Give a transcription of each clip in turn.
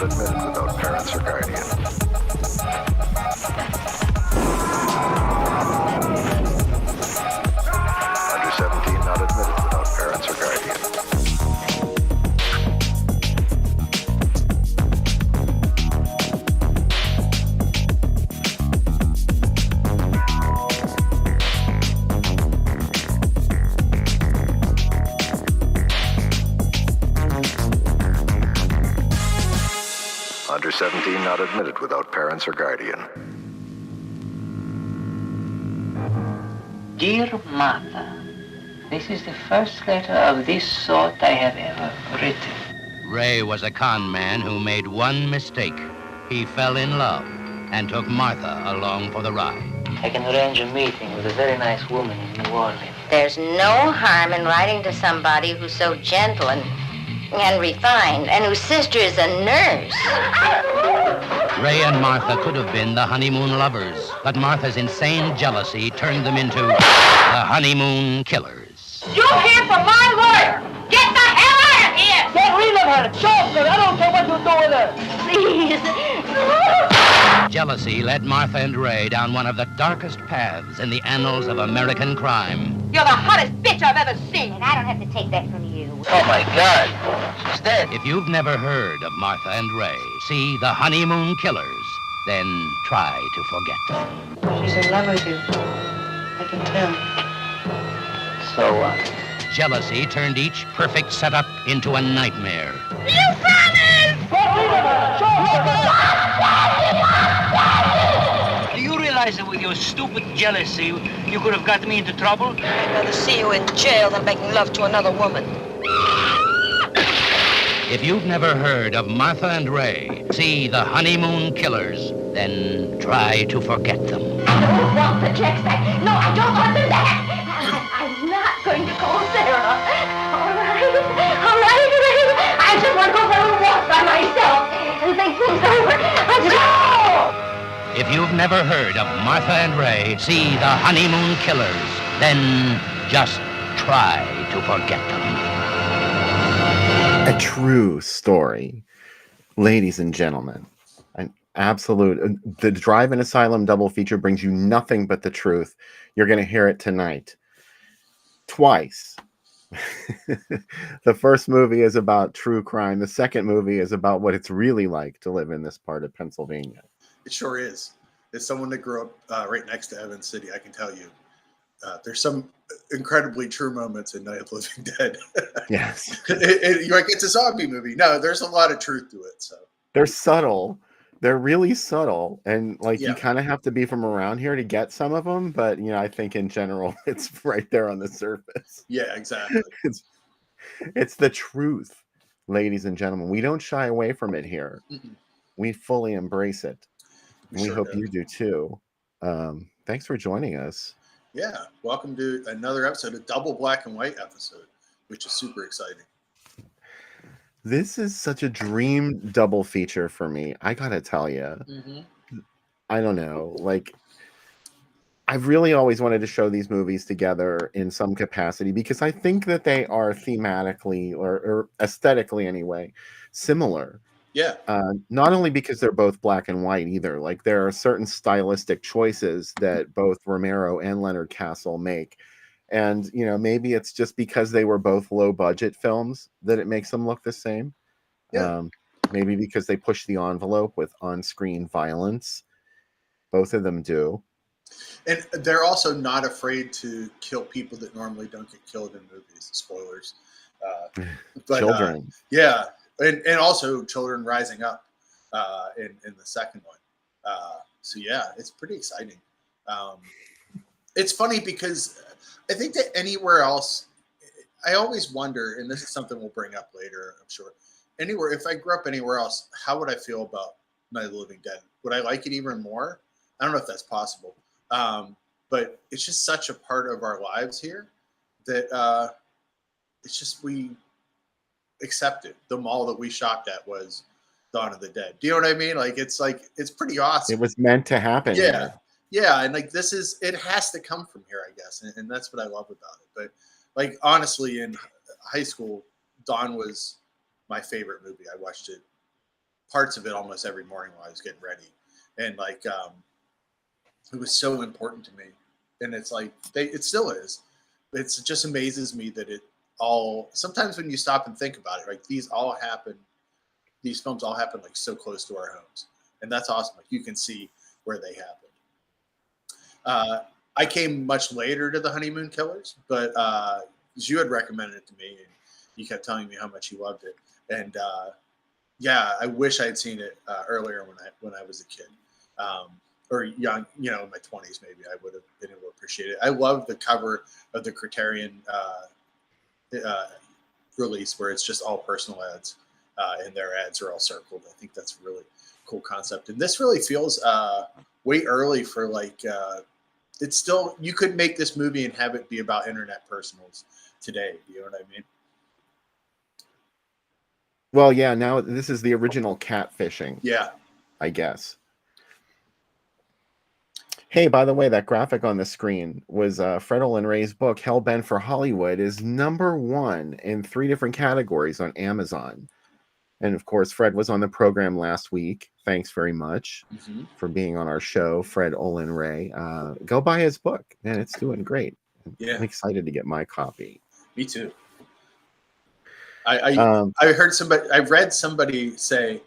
not admitted without parents or guardian. Under 17 not admitted without parents or guardian. Under 17 not admitted without parents or guardian. Dear Mother, this is the first letter of this sort I have ever written. Ray was a con man who made one mistake. He fell in love and took Martha along for the ride. I can arrange a meeting with a very nice woman in New Orleans. There's no harm in writing to somebody who's so gentle and refined, and whose sister is a nurse. Ray and Martha could have been the honeymoon lovers, but Martha's insane jealousy turned them into the honeymoon killers. You hear from my lawyer! Get the hell out of here! Get rid of her! Choke her! I don't care what you do with her! Please, Jealousy led Martha and Ray down one of the darkest paths in the annals of American crime. You're the hottest bitch I've ever seen. And I don't have to take that from you. Oh, my God. She's dead. If you've never heard of Martha and Ray, see The Honeymoon Killers, then try to forget them. She's in love with you. I can tell. So what? Jealousy turned each perfect setup into a nightmare. You promised! Do you realize that with your stupid jealousy, you could have gotten me into trouble? I'd rather see you in jail than making love to another woman. If you've never heard of Martha and Ray, see The Honeymoon Killers, then try to forget them. I don't want the checks back. No, I don't want them back. I'm not going to call Sarah. All right. I just want to go for a walk by myself and think things over. If you've never heard of Martha and Ray, see The Honeymoon Killers, then just try to forget them. A true story, ladies and gentlemen. An absolute. The Drive-In Asylum double feature brings you nothing but the truth. You're going to hear it tonight. Twice. The first movie is about true crime. The second movie is about what it's really like to live in this part of Pennsylvania. It sure is. As someone that grew up right next to Evans City, I can tell you there's some incredibly true moments in Night of the Living Dead. Yes. You're like, it's a zombie movie. No, there's a lot of truth to it. So They're subtle. They're really subtle. And like Yeah. you kind of have to be from around here to get some of them. But, you know, I think in general, it's right there on the surface. yeah, exactly. It's the truth, ladies and gentlemen. We don't shy away from it here. Mm-mm. We fully embrace it. We sure hope do. you do too. Thanks for joining us. Yeah, welcome to another episode, a double black and white episode, which is super exciting. This is such a dream double feature for me. I gotta tell you, I don't know. Like, I've really always wanted to show these movies together in some capacity because I think that they are thematically or aesthetically anyway similar. Yeah, Not only because they're both black and white either. Like there are certain stylistic choices that both Romero and Leonard Castle make. And, you know, maybe it's just because they were both low budget films that it makes them look the same. Yeah. Maybe because they push the envelope with on-screen violence. Both of them do. and they're also not afraid to kill people that normally don't get killed in movies. Spoilers. But, Children. yeah, and also children rising up in the second one. So yeah, it's pretty exciting. It's funny because I think that anywhere else, I always wonder, and this is something we'll bring up later, I'm sure. Anywhere, if I grew up anywhere else, how would I feel about Night of the Living Dead? Would I like it even more? I don't know if that's possible. But it's just such a part of our lives here that it's just we accept it. The mall that we shopped at was Dawn of the Dead. Do you know what I mean? Like it's pretty awesome. It was meant to happen. Yeah. here. Yeah, and like it has to come from here, I guess, and that's what I love about it. But like honestly, in high school, Dawn was my favorite movie. I watched it, parts of it, almost every morning while I was getting ready, and like it was so important to me. And it's like it still is. It just amazes me that it all. Sometimes when you stop and think about it, like these films all happen like so close to our homes, and that's awesome. Like you can see where they happened. I came much later to the Honeymoon Killers, but you had recommended it to me, and you kept telling me how much you loved it. And yeah, I wish I had seen it earlier when I was a kid, or young, in my 20s. Maybe I would have been able to appreciate it. I love the cover of the Criterion release, where it's just all personal ads, and their ads are all circled. I think that's a really cool concept. And this really feels way early for like. It's still, you could make this movie and have it be about internet personals today. Do you know what I mean? Well, yeah, now this is the original catfishing. Yeah. I guess. Hey, by the way, that graphic on the screen was Fredel and Ray's book, Hellbent for Hollywood, is #1 in 3 different categories on Amazon. And of course, Fred was on the program last week. thanks very much Mhm. for being on our show, Fred Olin Ray. Go buy his book, man. It's doing great. Yeah. I'm excited to get my copy. Me too. I Um, heard somebody. I read somebody say,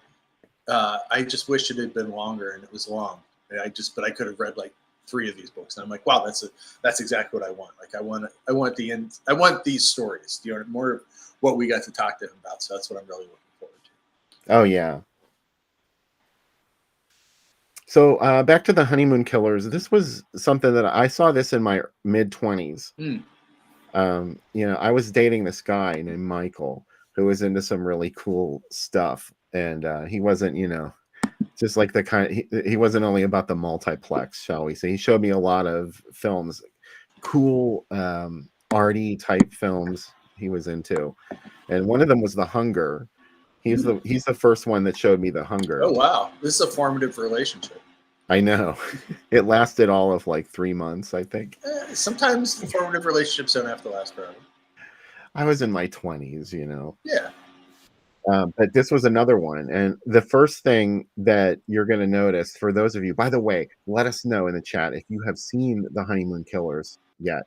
"I just wish it had been longer," and it was long. And but I could have read like 3 of these books, and I'm like, wow, that's exactly what I want. Like I want the end. I want these stories. You know, more of what we got to talk to him about. So that's what I'm really looking forward to. oh yeah. So back to the Honeymoon Killers. This was something that I saw this in my mid-20s. You know, I was dating this guy named Michael who was into some really cool stuff, and he wasn't, you know, just like the kind. He wasn't only about the multiplex, shall we say. He showed me a lot of films, cool, arty type films he was into, and one of them was The Hunger. He's the first one that showed me The Hunger. Oh wow, this is a formative relationship. I know. It lasted all of like 3 months, I think. Sometimes formative relationships don't have to last forever. I was in my 20s, you know. Yeah. But this was another one. And the first thing that you're going to notice, for those of you, by the way, let us know in the chat if you have seen The Honeymoon Killers yet.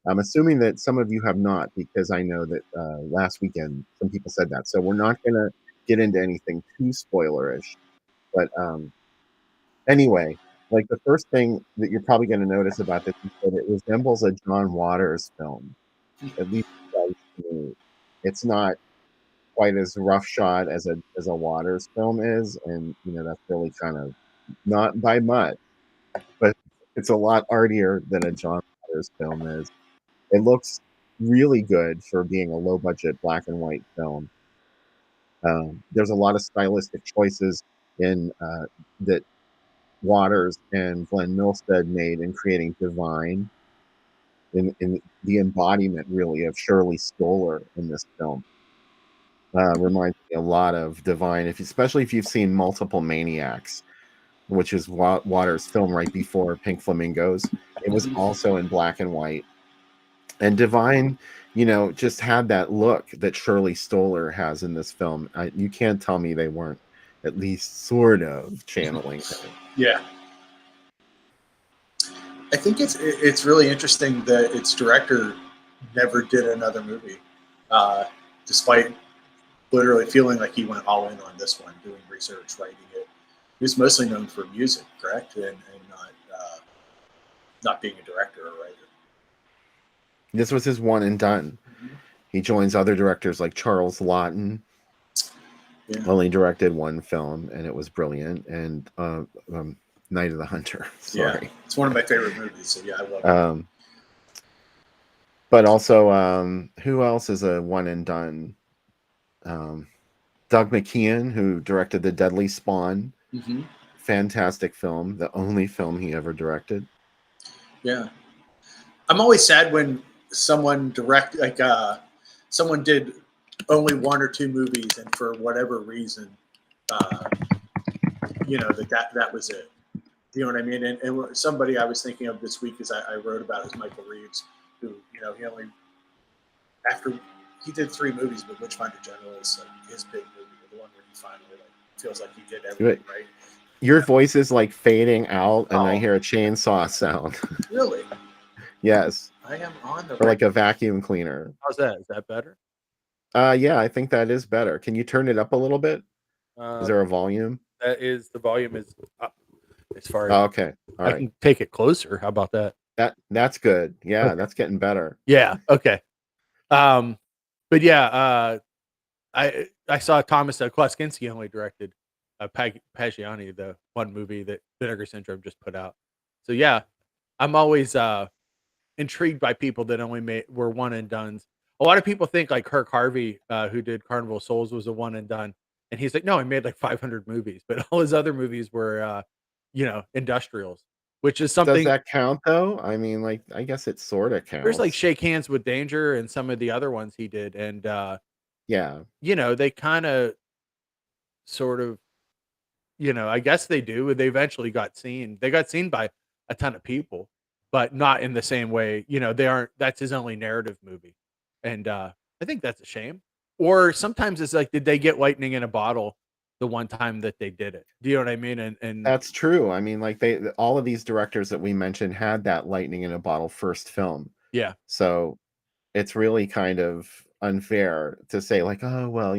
I'm assuming that some of you have not, because I know that last weekend some people said that. So we're not going to get into anything too spoilerish. But anyway, like the first thing that you're probably going to notice about this is that it resembles a John Waters film. At least it does to me. It's not quite as roughshod as a Waters film is, and you know that's really kind of not by much, but it's a lot artier than a John Waters film is. It looks really good for being a low budget black and white film. There's a lot of stylistic choices in that Waters and Glenn Milstead made in creating Divine, in the embodiment really of Shirley Stoller in this film. Reminds me a lot of Divine, especially if you've seen Multiple Maniacs, which is Waters' film right before Pink Flamingos. It was also in black and white. And Divine, you know, just had that look that Shirley Stoller has in this film. You can't tell me they weren't at least sort of channeling her. Yeah. I think it's really interesting that its director never did another movie, despite literally feeling like he went all in on this one, doing research, writing it. He was mostly known for music, correct, and not being a director or writer. This was his one and done. He joins other directors like Charles Laughton. Yeah. Only directed one film, and it was brilliant. And Night of the Hunter. Sorry. Yeah, it's one of my favorite movies. So yeah, I love it. But also, who else is a one and done? Doug McKeon, who directed The Deadly Spawn. Fantastic film. The only film he ever directed. Yeah. I'm always sad when someone someone did only 1 or 2 movies, and for whatever reason, you know, that was it. You know what I mean? And somebody I was thinking of this week as I wrote about is Michael Reeves, who, you know, after he did 3 movies, but Witchfinder General is like his big movie, the one where he finally feels like he did everything right. Your voice is like fading out, and I hear a chainsaw sound. Really? Yes. I am on the or like a vacuum cleaner. How's that? Is that better? Yeah, I think that is better. Can you turn it up a little bit? Is there a volume? The volume is up as far as okay. All I right. can take it closer. How about that? That's good. Yeah, okay. That's getting better. Yeah. Okay. But yeah, I saw Thomas Klaskinski only directed Pagiani, the one movie that Vinegar Syndrome just put out. So yeah, I'm always intrigued by people that only were one and dones. A lot of people think like Kirk Harvey, who did Carnival of Souls, was a one and done, and he's like, no, he made like 500 movies, but all his other movies were, you know, industrials, which is something. Does that count though? I mean, like, I guess it sort of counts. There's like Shake Hands with Danger and some of the other ones he did, and yeah, you know, they kind of, sort of, you know, I guess they do. They eventually got seen. They got seen by a ton of people, but not in the same way. You know, they aren't. That's his only narrative movie. And I think that's a shame. Or sometimes it's like, did they get lightning in a bottle the one time that they did it. Do you know what I mean? And That's true. I mean, like all of these directors that we mentioned had that lightning in a bottle first film. yeah, So it's really kind of unfair to say like, oh, well,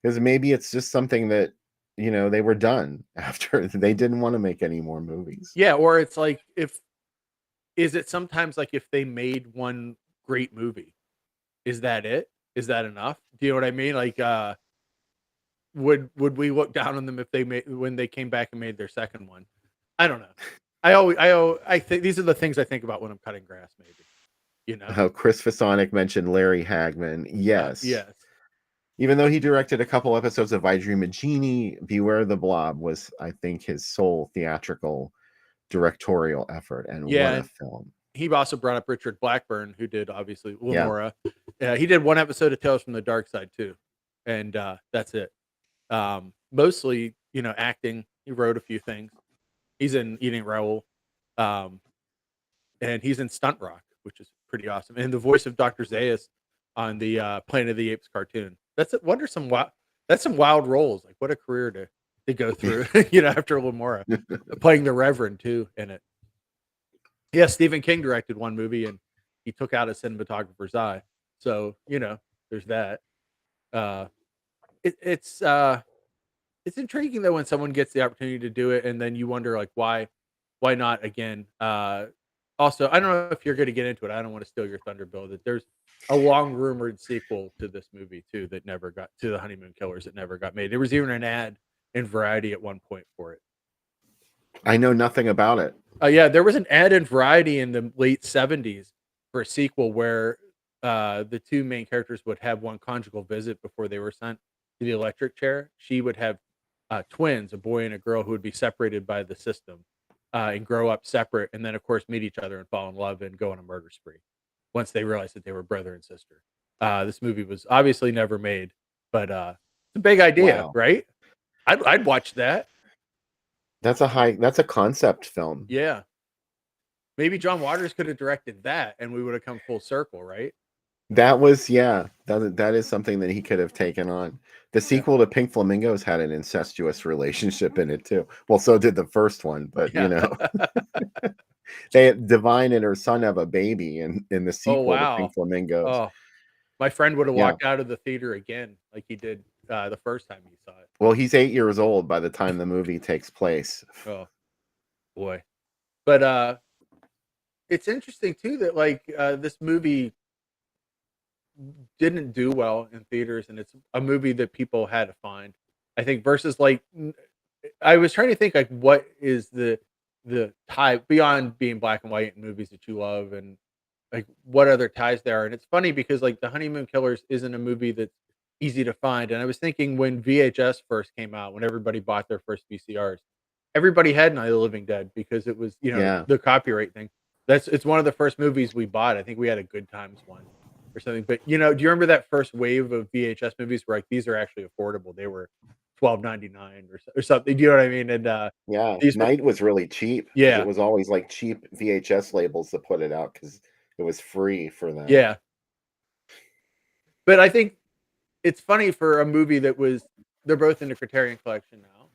because maybe it's just something that, they were done after they didn't want to make any more movies. yeah. Or it's like is it sometimes like if they made one great movie, is that it? Is that enough? Do you know what I mean? Like, would we look down on them if they made when they came back and made their second one? I don't know. I think these are the things I think about when I'm cutting grass. Maybe, you know. How Chris Fasonic mentioned Larry Hagman. Yes. Yes. Even though he directed a couple episodes of I Dream of Jeannie, Beware the Blob was, I think, his sole theatrical directorial effort. And Yeah, what a and film. he also brought up Richard Blackburn, who did obviously Yeah. Lenora. He did one episode of Tales from the Dark Side too, and that's it. Mostly, acting. He wrote a few things. He's in Eating Raoul, and he's in Stunt Rock, which is pretty awesome. And the voice of Dr. Zaius on the Planet of the Apes cartoon. That's some wild roles. Like what a career to go through. After Lemora, playing the Reverend too in it. Yeah, Stephen King directed one movie and he took out a cinematographer's eye. So there's that. It's intriguing though when someone gets the opportunity to do it and then you wonder like why not again. Also, I don't know if you're going to get into it. I don't want to steal your thunder, Bill. That there's a long rumored sequel to this movie too that never got to the Honeymoon Killers that never got made. There was even an ad in Variety at one point for it. I know nothing about it. Yeah, there was an ad in Variety in the late 70s for a sequel where the two main characters would have one conjugal visit before they were sent to the electric chair. She would have twins, a boy and a girl, who would be separated by the system and grow up separate, and then of course meet each other and fall in love and go on a murder spree once they realized that they were brother and sister. This movie was obviously never made, but it's a big idea, Wow. right? I'd watch that. That's a concept film. Yeah. Maybe John Waters could have directed that and we would have come full circle, right? That is something that he could have taken on. The sequel to Pink Flamingos had an incestuous relationship in it too. Well, so did the first one, but Divine and her son have a baby in the sequel to Pink Flamingos. Oh, my friend would have walked out of the theater again like he did the first time he saw it. Well, he's 8 years old by the time the movie takes place. Oh boy. But it's interesting too that like this movie didn't do well in theaters and it's a movie that people had to find. I think versus like I was trying to think like what is the tie beyond being black and white in movies that you love and like what other ties there are. And it's funny because like The Honeymoon Killers isn't a movie that's easy to find. And I was thinking when VHS first came out, when everybody bought their first VCRs, everybody had Night of the Living Dead because it was, the copyright thing. It's one of the first movies we bought. I think we had a Good Times one or something. But do you remember that first wave of VHS movies where like these are actually affordable? They were $12.99 or something. Do you know what I mean? And Night was really cheap. Yeah, it was always like cheap VHS labels that put it out because it was free for them. Yeah, but I think it's funny for a movie that they're both in the Criterion Collection now,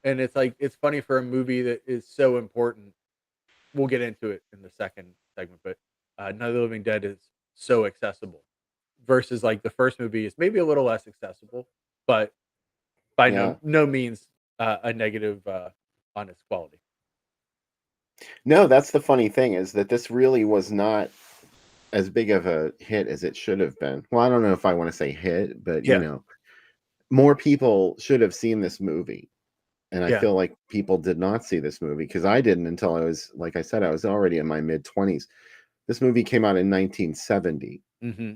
and it's like it's funny for a movie that is so important. We'll get into it in the second segment, but Night of the Living Dead is so accessible versus like the first movie is maybe a little less accessible, but by no means a negative on its quality. No, that's the funny thing is that this really was not as big of a hit as it should have been. Well, I don't know if I want to say hit, but more people should have seen this movie. And I feel like people did not see this movie because I didn't until I was, like I said, I was already in my mid-20s. This movie came out in 1970. Mm-hmm.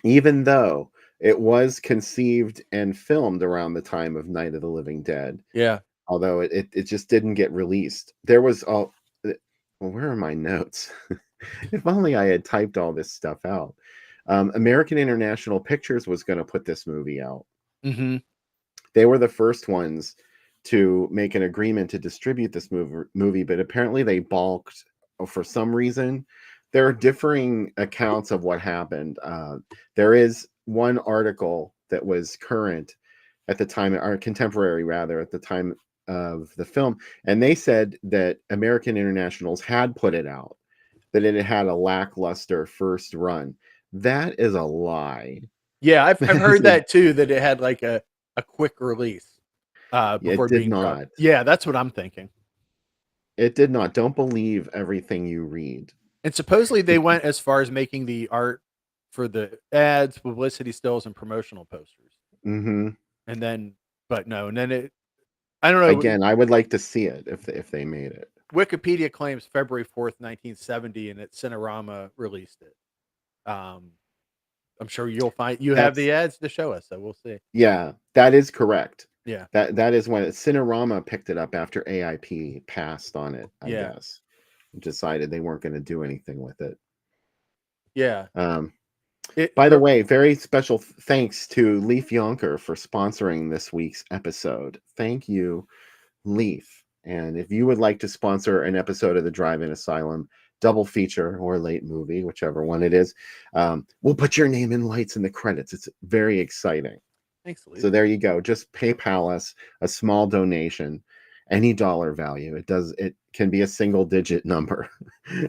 Even though it was conceived and filmed around the time of Night of the Living Dead. Yeah. Although it just didn't get released. There was where are my notes? If only I had typed all this stuff out. American International Pictures was going to put this movie out. Mm-hmm. They were the first ones to make an agreement to distribute this movie, but apparently they balked for some reason. There are differing accounts of what happened. There is one article that was current at the time, or contemporary rather, at the time of the film, and they said that American Internationals had put it out, that it had a lackluster first run. That is a lie. Yeah, I've heard that too, that it had like a quick release before It did being dropped. not. Yeah, that's what I'm thinking. It did not. Don't believe everything you read. And supposedly they went as far as making the art for the ads, publicity stills, and promotional posters. Hmm. And then, but no, and then I don't know. Again, I would like to see it if they made it. Wikipedia claims February 4th, 1970, and it's Cinerama released it. I'm sure you'll find you have the ads to show us, so we'll see. Yeah, that is correct. Yeah. That is when Cinerama picked it up after AIP passed on it, I guess. Decided they weren't going to do anything with it. Yeah. By the way, very special thanks to Leaf Yonker for sponsoring this week's episode. Thank you, Leaf. And if you would like to sponsor an episode of the Drive-In Asylum double feature or late movie, whichever one it is, we'll put your name in lights in the credits. It's very exciting. Thanks, Leaf. So there you go. Just PayPal us a small donation, any dollar value. It can be a single digit number.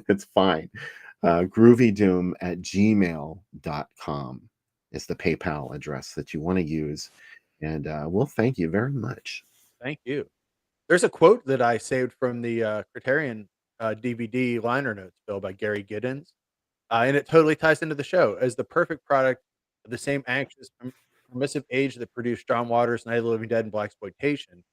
It's fine. groovydoom@gmail.com is the PayPal address that you want to use. And we'll thank you very much. Thank you. There's a quote that I saved from the Criterion DVD liner notes, Bill, by Gary Giddens. And it totally ties into the show as the perfect product of the same anxious, permissive age that produced John Waters' Night of the Living Dead and Blaxploitation.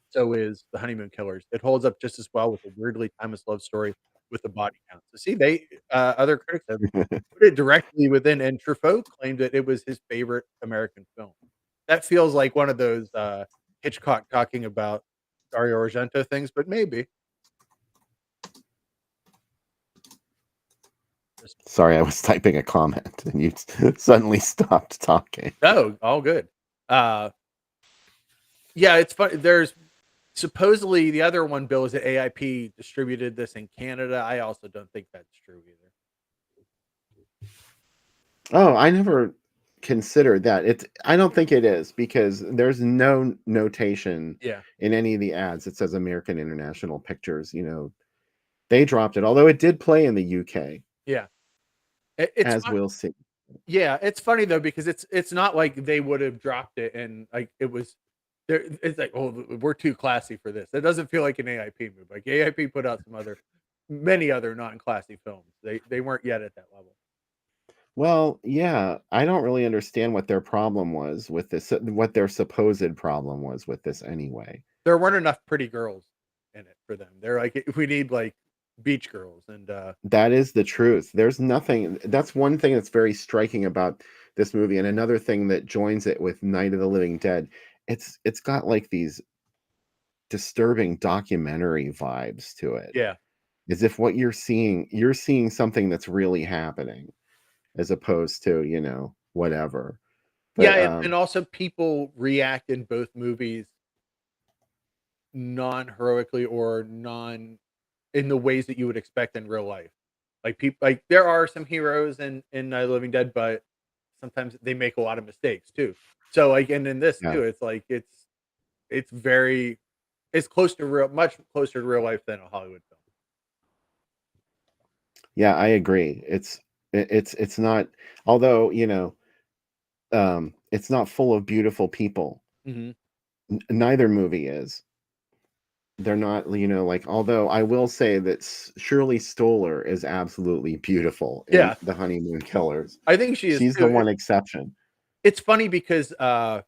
So is The Honeymoon Killers. It holds up just as well with a weirdly timeless love story with a body count. So see, they other critics have put it directly within, and Truffaut claimed that it was his favorite American film. That feels like one of those Hitchcock talking about Dario Argento things, but maybe. Sorry, I was typing a comment and you suddenly stopped talking. No, all good. Yeah, it's funny. There's supposedly the other one, Bill, is that AIP distributed this in Canada. I also don't think that's true either. Oh, I never considered that. I don't think it is, because there's no notation in any of the ads that says American International Pictures. They dropped it, although it did play in the UK. Yeah. We'll see. Yeah, it's funny though, because it's not like they would have dropped it and like it was there. It's like, oh, we're too classy for this. It doesn't feel like an AIP move. Like AIP put out many other non-classy films. They weren't yet at that level. Well, yeah, I don't really understand what their problem was with this. What their supposed problem was with this anyway. There weren't enough pretty girls in it for them. They're like, we need like beach girls, and that is the truth. There's nothing. That's one thing that's very striking about this movie, and another thing that joins it with Night of the Living Dead. It's got like these disturbing documentary vibes to it. Yeah, as if what you're seeing something that's really happening, as opposed to whatever. But, yeah, and also people react in both movies non-heroically or in the ways that you would expect in real life. Like people, like there are some heroes in Night of the Living Dead, but sometimes they make a lot of mistakes too. So like, and in this too, it's like it's close to much closer to real life than a Hollywood film. Yeah, I agree. It's not, although it's not full of beautiful people. Mm-hmm. Neither movie is. They're not, like, although I will say that Shirley Stoller is absolutely beautiful in The Honeymoon Killers. I think she's the one exception. It's funny because a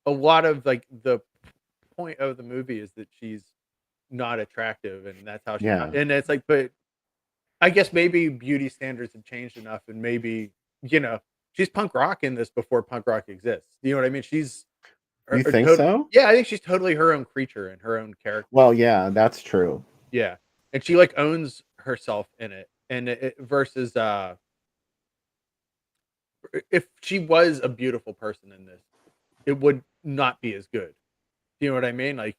lot of like the point of the movie is that she's not attractive, and that's how and it's like, but I guess maybe beauty standards have changed enough, and maybe she's punk rock in this before punk rock exists. You know what I mean? You think so? Yeah, I think she's totally her own creature and her own character. Well, yeah, that's true. Yeah, and she like owns herself in it, and versus if she was a beautiful person in this, it would not be as good. You know what I mean? Like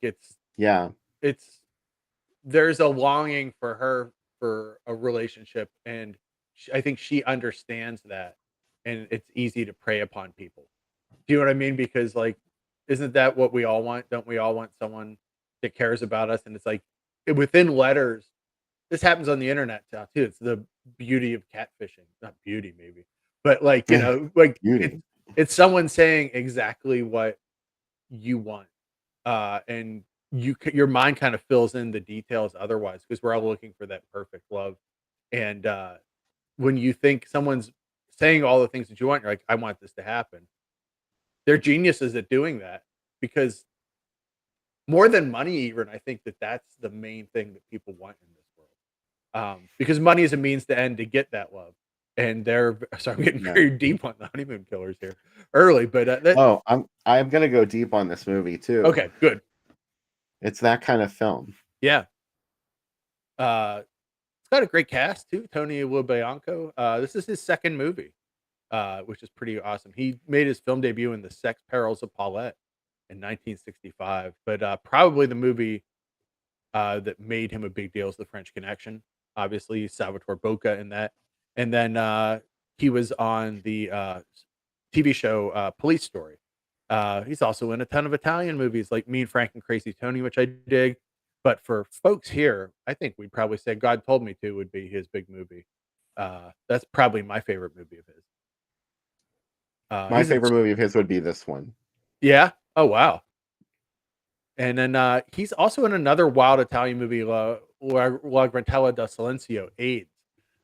there's a longing for her for a relationship, and I think she understands that, and it's easy to prey upon people. Do you know what I mean? Because like isn't that what we all want? Don't we all want someone that cares about us? And it's like within letters, this happens on the internet now too. It's the beauty of catfishing. Not beauty, maybe, but like, like Beauty. it's someone saying exactly what you want. And your mind kind of fills in the details otherwise because we're all looking for that perfect love. And when you think someone's saying all the things that you want, you're like, I want this to happen. They're geniuses at doing that because more than money, even I think that's the main thing that people want in this world. Because money is a means to end to get that love. And they're sorry, I'm getting Yeah. very deep on the honeymoon killers here early, but Oh, I'm gonna go deep on this movie too. okay, good. It's that kind of film. Yeah. It's got a great cast too. Tony Lubianco. This is his second movie, which is pretty awesome. He made his film debut in The Sex Perils of Paulette in 1965, but probably the movie that made him a big deal is The French Connection. Obviously, Salvatore Boca in that, and then he was on the TV show Police Story. He's also in a ton of Italian movies like Mean Frank and Crazy Tony, which I dig. But for folks here, I think we'd probably say God Told Me To would be his big movie. That's probably my favorite movie of his. My favorite movie of his would be this one. Yeah. Oh wow. And then he's also in another wild Italian movie, La Grantella da Silencio, AIDS,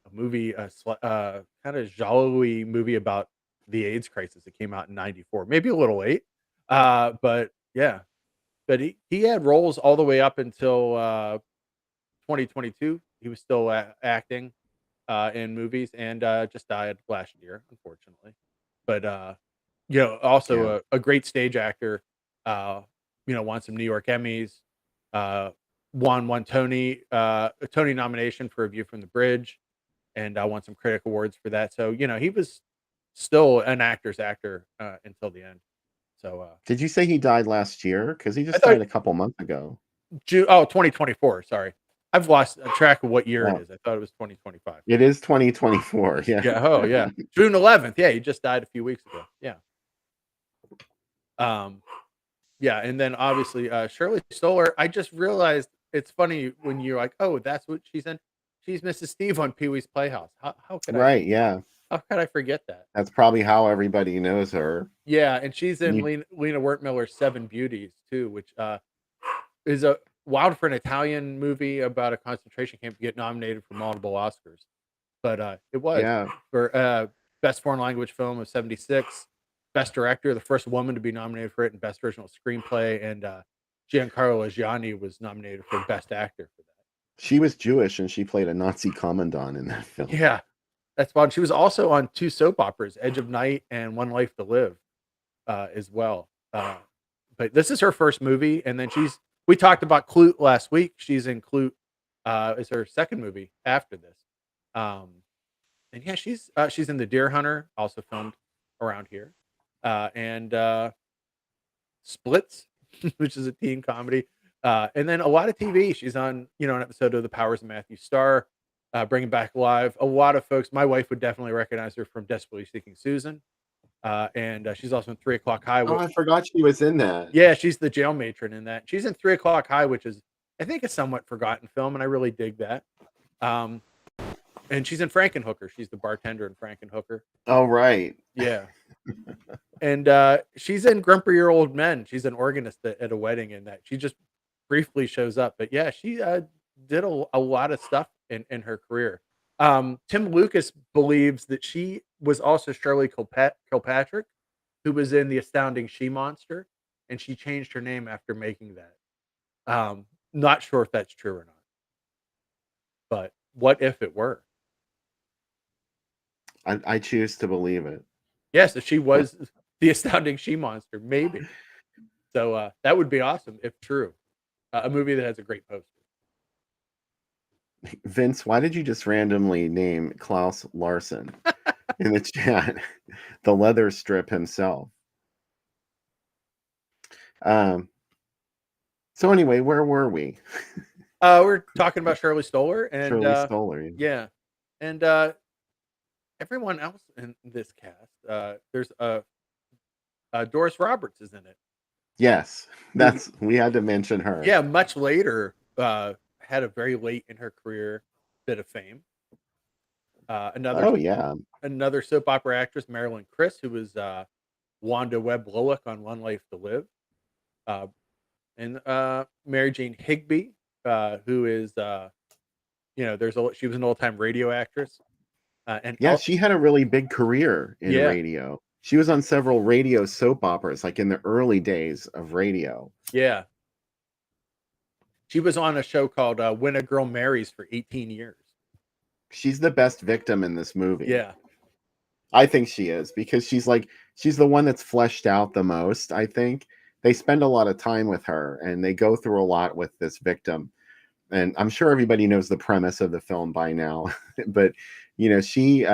a movie, kind of jolly movie about the AIDS crisis. It came out in '94, maybe a little late, but yeah. But he had roles all the way up until 2022. He was still acting in movies and just died last year, unfortunately. But also a great stage actor. Won some New York Emmys. Won one Tony a Tony nomination for A View from the Bridge, and won some critic awards for that. So he was still an actor's actor until the end. So Did you say he died last year? Because he I just thought died a couple months ago. 2024. Sorry, I've lost track of what year Oh. it is. I thought it was 2025. It is 2024. Yeah. Yeah. Oh, yeah. June 11th. Yeah, he just died a few weeks ago. Yeah. Yeah, and then obviously Shirley Stoller. I just realized it's funny when you're like, oh, that's what she's in. She's Mrs. Steve on Pee Wee's Playhouse. How could Right. Yeah. how could I forget that? That's probably how everybody knows her. Yeah, and she's in You- Lena Wertmiller's Seven Beauties too, which is a wild for an Italian movie about a concentration camp to get nominated for multiple Oscars. But it was Yeah. for best foreign language film of '76, best director, the first woman to be nominated for it, and best original screenplay. And Giancarlo Gianni was nominated for best actor for that. She was Jewish and she played a Nazi commandant in that film. Yeah, that's fun. She was also on two soap operas, Edge of Night and One Life to Live, as well. But this is her first movie, and then we talked about Clute last week. She's in Clute, is her second movie after this. And yeah, she's in The Deer Hunter, also filmed around here, and Splits, which is a teen comedy, and then a lot of TV. She's on an episode of The Powers of Matthew Starr, Bringing Back Alive. A lot of folks, my wife would definitely recognize her from Desperately Seeking Susan, and she's also in 3 O'Clock High. Oh, I forgot she was in that. Yeah, she's the jail matron in that. She's in 3 O'Clock High, which is, I think, a somewhat forgotten film, and I really dig that. And she's in Frankenhooker. She's the bartender in Frankenhooker. Oh, right. Yeah. And she's in Grumpier Old Men. She's an organist at a wedding in that. She just briefly shows up. But yeah, she did a lot of stuff in her career. Tim Lucas believes that she was also Shirley Kilpatrick, who was in The Astounding She-Monster, and she changed her name after making that. Not sure if that's true or not. But what if it were? I choose to believe it. Yes, if she was The Astounding She-Monster, maybe. So that would be awesome if true. A movie that has a great poster. Vince, why did you just randomly name Klaus Larson in the chat? The leather strip himself. So anyway, where were we? We're talking about Shirley Stoller and Shirley Stoller. Yeah, and everyone else in this cast. There's Doris Roberts is in it. Yes, that's we had to mention her. Yeah, much later, had a very late in her career bit of fame. Another Oh yeah. another soap opera actress, Marilyn Criss, who was Wanda Webb Bullock on One Life to Live, uh, and Mary Jane Higby, who is she was an old time radio actress, and Yeah, she had a really big career in yeah, radio. She was on several radio soap operas, like in the early days of radio. yeah, she was on a show called When a Girl Marries for 18 years. She's the best victim in this movie. Yeah, I think she is, because she's the one that's fleshed out the most. I think they spend a lot of time with her and they go through a lot with this victim. And I'm sure everybody knows the premise of the film by now, but she's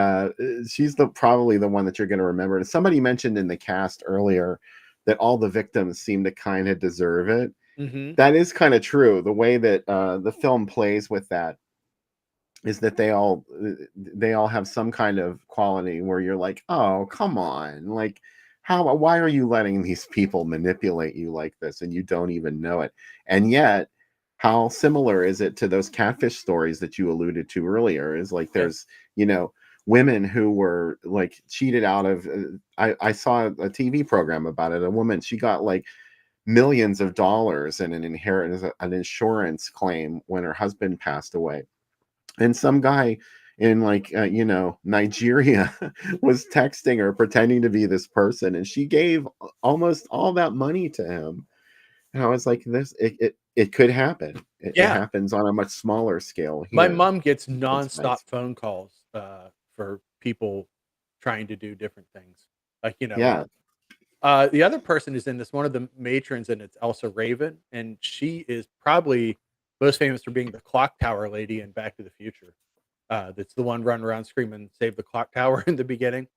probably the one that you're going to remember. And somebody mentioned in the cast earlier that all the victims seem to kind of deserve it. mm-hmm. That is kind of true. The way that the film plays with that is that they all have some kind of quality where you're like, oh, come on, like why are you letting these people manipulate you like this and you don't even know it? And yet, how similar is it to those catfish stories that you alluded to earlier? Is like there's women who were like cheated out of I saw a TV program about it. A woman, she got like millions of dollars in an insurance claim when her husband passed away. And some guy in Nigeria was texting her pretending to be this person, and she gave almost all that money to him. And I was like, it could happen. It happens on a much smaller scale here. My mom gets nonstop phone calls for people trying to do different things. The other person is in this, one of the matrons, and it's Elsa Raven, and she is probably most famous for being the clock tower lady in Back to the Future. That's the one running around screaming, "Save the clock tower" in the beginning.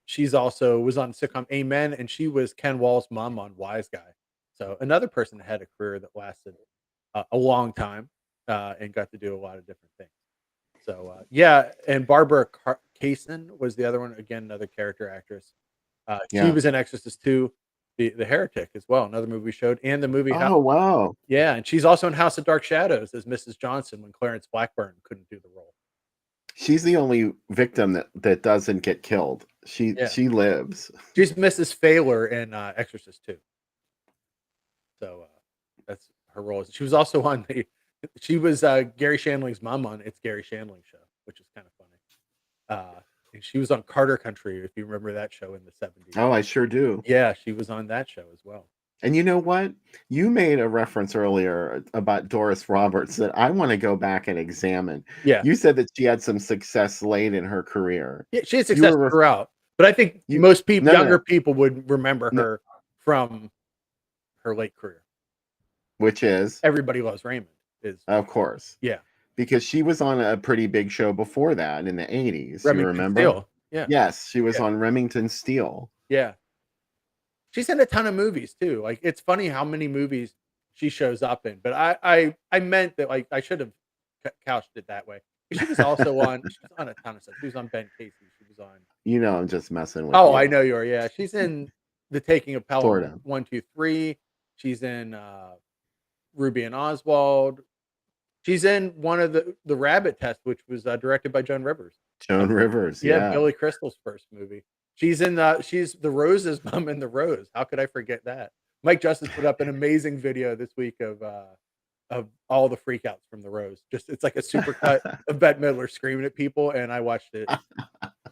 She's also was on the sitcom Amen, and she was Ken Wall's mom on Wise Guy. So another person that had a career that lasted a long time and got to do a lot of different things. So and Barbara Kaysen was the other one. Again, another character actress. She was in Exorcist 2, the Heretic as well, another movie we showed, and the movie. Oh wow! Yeah, and she's also in House of Dark Shadows as Mrs. Johnson when Clarence Blackburn couldn't do the role. She's the only victim that doesn't get killed. She lives. She's Mrs. Failer in Exorcist 2. So that's her role. She was also on she was Gary Shandling's mom on It's Gary Shandling Show, which is kind of funny. And she was on Carter Country, if you remember that show in the 70s. Oh, I sure do. Yeah, she was on that show as well. And you know what? You made a reference earlier about Doris Roberts that I want to go back and examine. Yeah. You said that she had some success late in her career. Yeah, she had success throughout. But I think most people, younger people would remember her from her late career. Which is? Everybody Loves Raymond. Of course. Yeah. Because she was on a pretty big show before that in the 80s. You remember? Steel. Yeah. Yes, she was on Remington Steele. Yeah. She's in a ton of movies too. Like, it's funny how many movies she shows up in. But I meant that, like, I should have couched it that way. She was also on. She was on a ton of stuff. She was on Ben Casey. She was on. I'm just messing with. Oh, you. I know you are. Yeah, she's in The Taking of Pelham Florida. 1, 2, 3. She's in Ruby and Oswald. She's in one of the Rabbit Test, which was directed by Joan Rivers. Joan Rivers, yeah, Billy Crystal's first movie. She's the Rose's mom in The Rose. How could I forget that? Mike Justice put up an amazing video this week of all the freakouts from The Rose. Just it's like a supercut of Bette Midler screaming at people, and I watched it.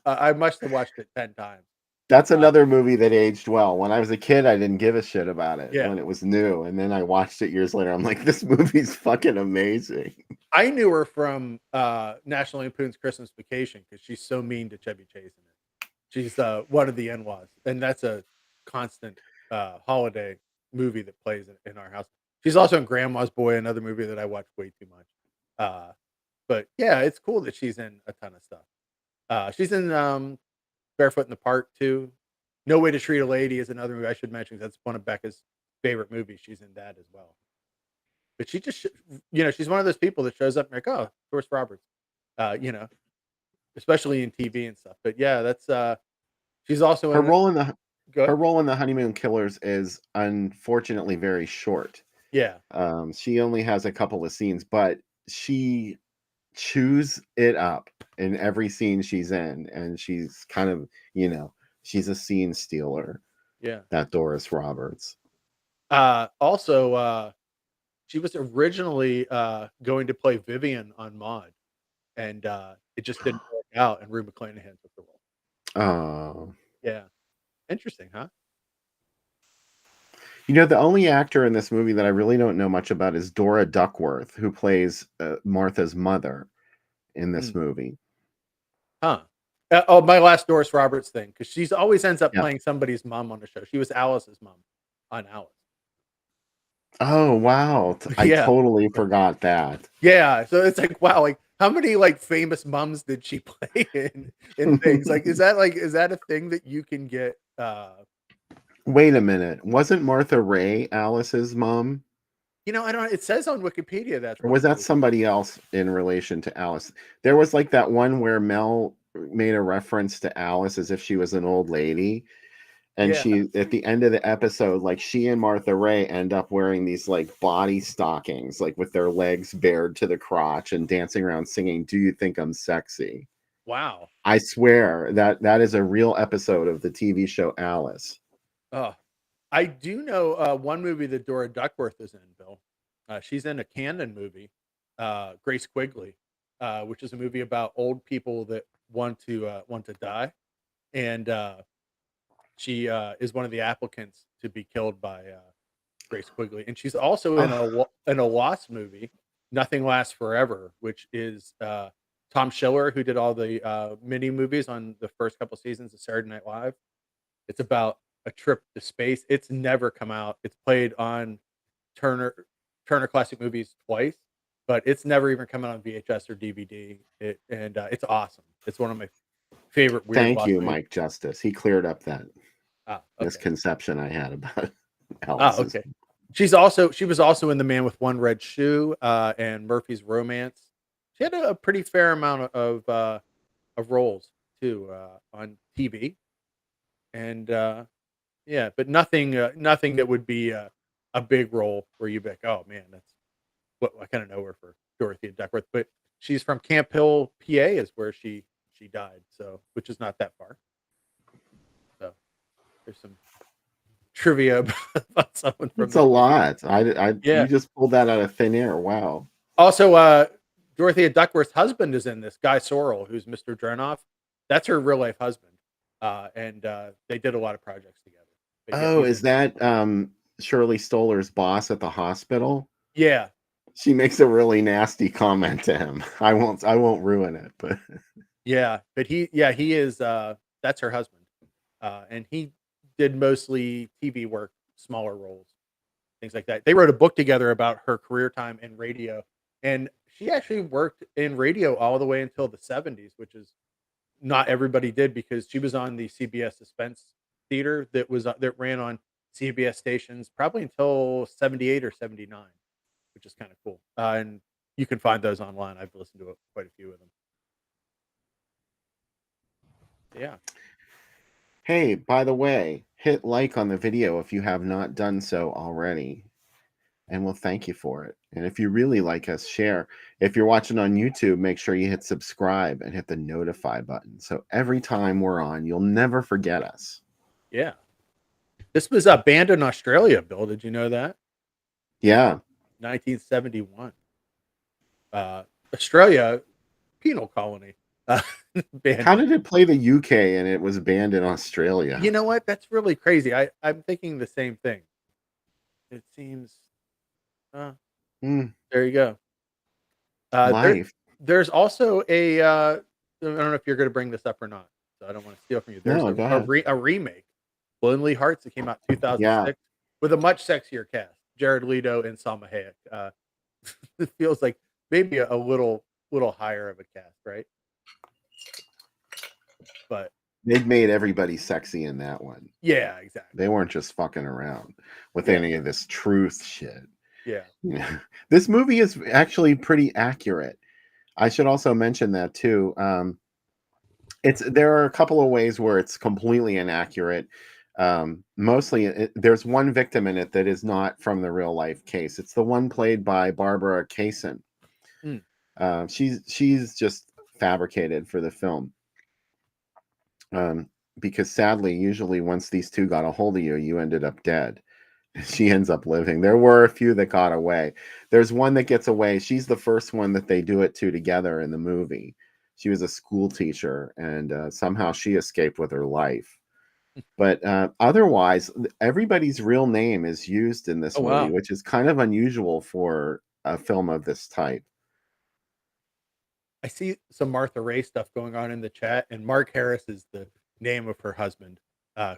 I must have watched it 10 times. That's another movie that aged well. When I was a kid, I didn't give a shit about it when it was new. And then I watched it years later. I'm like, this movie's fucking amazing. I knew her from National Lampoon's Christmas Vacation because she's so mean to Chevy Chase in it. She's one of the in-laws. And that's a constant holiday movie that plays in our house. She's also in Grandma's Boy, another movie that I watch way too much. But yeah, it's cool that she's in a ton of stuff. She's in Barefoot in the Park too. No Way to Treat a Lady is another movie I should mention. That's one of Becca's favorite movies. She's in that as well. But she just, she's one of those people that shows up and like, oh, Doris Roberts, especially in TV and stuff. But yeah, that's she's also her role in the Her role in the Honeymoon Killers is unfortunately very short. Yeah. She only has a couple of scenes, but she chews it up in every scene she's in, and she's kind of, she's a scene stealer. Yeah. That Doris Roberts. Also, she was originally going to play Vivian on Maude, and it just didn't work out, and Rue McClanahan took the role. Oh. Yeah. Interesting, huh? The only actor in this movie that I really don't know much about is Dora Duckworth, who plays Martha's mother in this movie. Huh. My last Doris Roberts thing, because she's always ends up playing somebody's mom on the show. She was Alice's mom on Alice. Oh, wow. I totally forgot that. Yeah. So it's like, wow, like how many like famous moms did she play in things? Like, is that a thing that you can get? Wait a minute. Wasn't Martha Ray Alice's mom? I don't. It says on Wikipedia that. Or was that somebody else in relation to Alice? There was like that one where Mel made a reference to Alice as if she was an old lady. And she, at the end of the episode, like she and Martha Ray end up wearing these like body stockings, like with their legs bared to the crotch and dancing around singing, "Do You Think I'm Sexy?" Wow. I swear that is a real episode of the TV show Alice. Oh, I do know one movie that Dora Duckworth is in, Bill. She's in a Camden movie, Grace Quigley, which is a movie about old people that want to die, and she is one of the applicants to be killed by Grace Quigley, and she's also in a Lost movie, Nothing Lasts Forever, which is Tom Schiller, who did all the mini movies on the first couple seasons of Saturday Night Live. It's about a trip to space. It's never come out. It's played on Turner Classic Movies twice, but it's never even come out on VHS or DVD. It's awesome. It's one of my favorite weird. Thank you, Mike Justice. He cleared up that misconception I had about Alice. Okay. She was also in The Man with One Red Shoe and Murphy's Romance. She had a pretty fair amount of roles too on TV, and but nothing that would be a big role where you'd be like, oh man, that's what I kind of know her for, Dorothea Duckworth. But she's from Camp Hill, PA, is where she died, so which is not that far. So there's some trivia about someone from. It's a lot. You just pulled that out of thin air. Wow. Also, Dorothea Duckworth's husband is in this, Guy Sorrell, who's Mr. Drenoff. That's her real life husband, and they did a lot of projects together. Is that Shirley Stoller's boss at the hospital? Yeah. She makes a really nasty comment to him. I won't ruin it, but yeah, but he is that's her husband. And he did mostly TV work, smaller roles, things like that. They wrote a book together about her career time in radio, and she actually worked in radio all the way until the 70s, which is not everybody did, because she was on the CBS Suspense Theater that ran on CBS stations probably until 78 or 79, which is kind of cool. And you can find those online. I've listened to quite a few of them. Yeah. Hey, by the way, hit like on the video if you have not done so already, and we'll thank you for it. And if you really like us, share. If you're watching on YouTube, make sure you hit subscribe and hit the notify button, so every time we're on, you'll never forget us. Yeah. This was banned in Australia, Bill. Did you know that? Yeah. 1971. Australia, penal colony. How did it play the UK and it was banned in Australia? You know what? That's really crazy. I'm thinking the same thing. It seems. There you go. Life. There's also I don't know if you're going to bring this up or not, so I don't want to steal from you. There's a remake, Lonely Hearts, that came out 2006 with a much sexier cast. Jared Leto and Salma Hayek. It feels like maybe a little higher of a cast, right? But they'd made everybody sexy in that one. Yeah, exactly. They weren't just fucking around with any of this truth shit. Yeah. This movie is actually pretty accurate. I should also mention that too. There are a couple of ways where it's completely inaccurate. Mostly, there's one victim in it that is not from the real life case. It's the one played by Barbara Kaysen. She's just fabricated for the film. Because sadly, usually once these two got a hold of you, you ended up dead. She ends up living. There were a few that got away. There's one that gets away. She's the first one that they do it to together in the movie. She was a school teacher, and somehow she escaped with her life. But otherwise, everybody's real name is used in this movie, which is kind of unusual for a film of this type. I see some Martha Ray stuff going on in the chat, and Mark Harris is the name of her husband,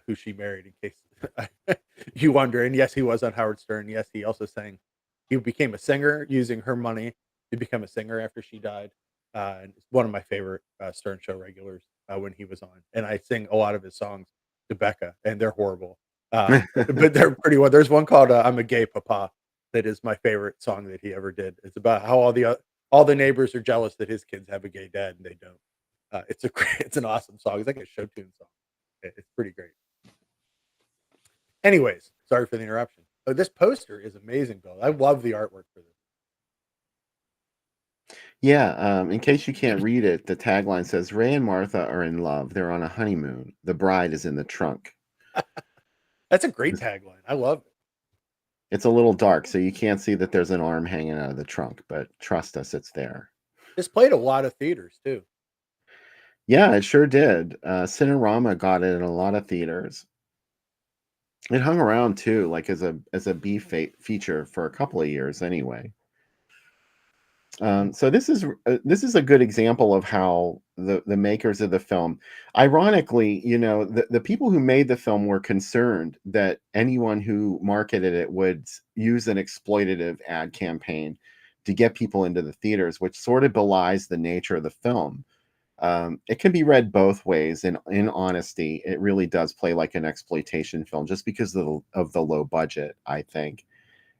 who she married, in case you wonder. And yes, he was on Howard Stern. Yes, he also sang. He became a singer using her money to become a singer after she died. And it's one of my favorite Stern Show regulars when he was on. And I sing a lot of his songs to Becca, and they're horrible, but they're pretty well. There's one called "I'm a Gay Papa" that is my favorite song that he ever did. It's about how all the neighbors are jealous that his kids have a gay dad and they don't. It's an awesome song. It's like a show tune song. It's pretty great. Anyways, sorry for the interruption. Oh, this poster is amazing, Bill. I love the artwork for this. Yeah, in case you can't read it, the tagline says, Ray and Martha are in love. They're on a honeymoon. The bride is in the trunk. That's a great tagline. I love it. It's a little dark, so you can't see that there's an arm hanging out of the trunk, but trust us, it's there. This played a lot of theaters, too. Yeah, it sure did. Cinerama got it in a lot of theaters. It hung around, too, like as a B feature for a couple of years anyway. So this is a good example of how the makers of the film, ironically, the people who made the film were concerned that anyone who marketed it would use an exploitative ad campaign to get people into the theaters, which sort of belies the nature of the film. It can be read both ways. In honesty, it really does play like an exploitation film just because of the low budget, I think.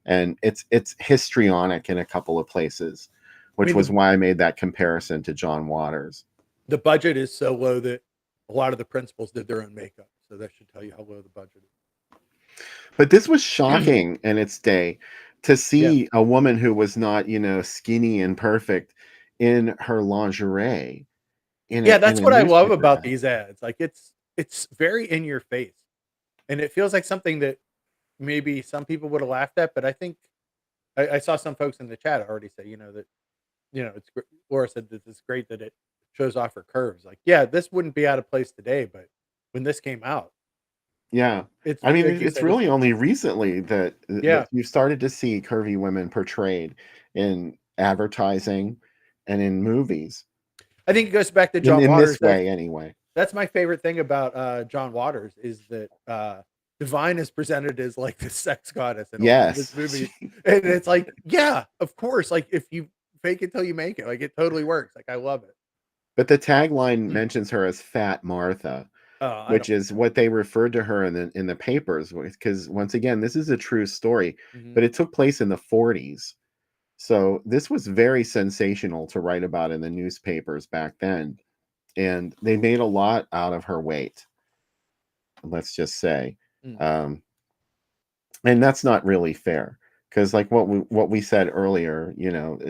And it's histrionic in a couple of places, which was why I made that comparison to John Waters. The budget is so low that a lot of the principals did their own makeup. So that should tell you how low the budget is. But this was shocking in its day to see a woman who was not, skinny and perfect in her lingerie. That's what I love about these ads. Like it's very in your face. And it feels like something that maybe some people would have laughed at, but I think I saw some folks in the chat already say, that it's great. Laura said that it's great that it shows off her curves. Like, this wouldn't be out of place today, but when this came out, it's really only recently that you started to see curvy women portrayed in advertising and in movies. I think it goes back to John Waters. In this way, anyway. That's my favorite thing about John Waters is that Divine is presented as like the sex goddess in all of this movie, and it's like, of course, like if you fake it till you make it, like it totally works. Like I love it. But the tagline mentions her as Fat Martha, which is what they referred to her in the papers. Because once again, this is a true story, but it took place in the 40s. So this was very sensational to write about in the newspapers back then. And they made a lot out of her weight, let's just say. And that's not really fair. Because like what we said earlier,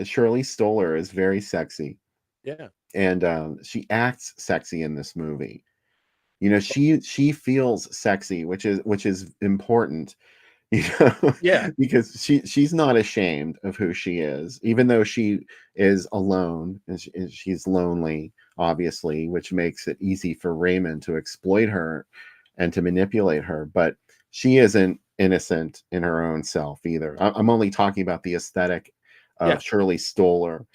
Shirley Stoller is very sexy. Yeah. And she acts sexy in this movie. She feels sexy, which is important. Because she's not ashamed of who she is, even though she is alone and she's lonely, obviously, which makes it easy for Raymond to exploit her and to manipulate her. But she isn't innocent in her own self either. I'm only talking about the aesthetic of Shirley Stoller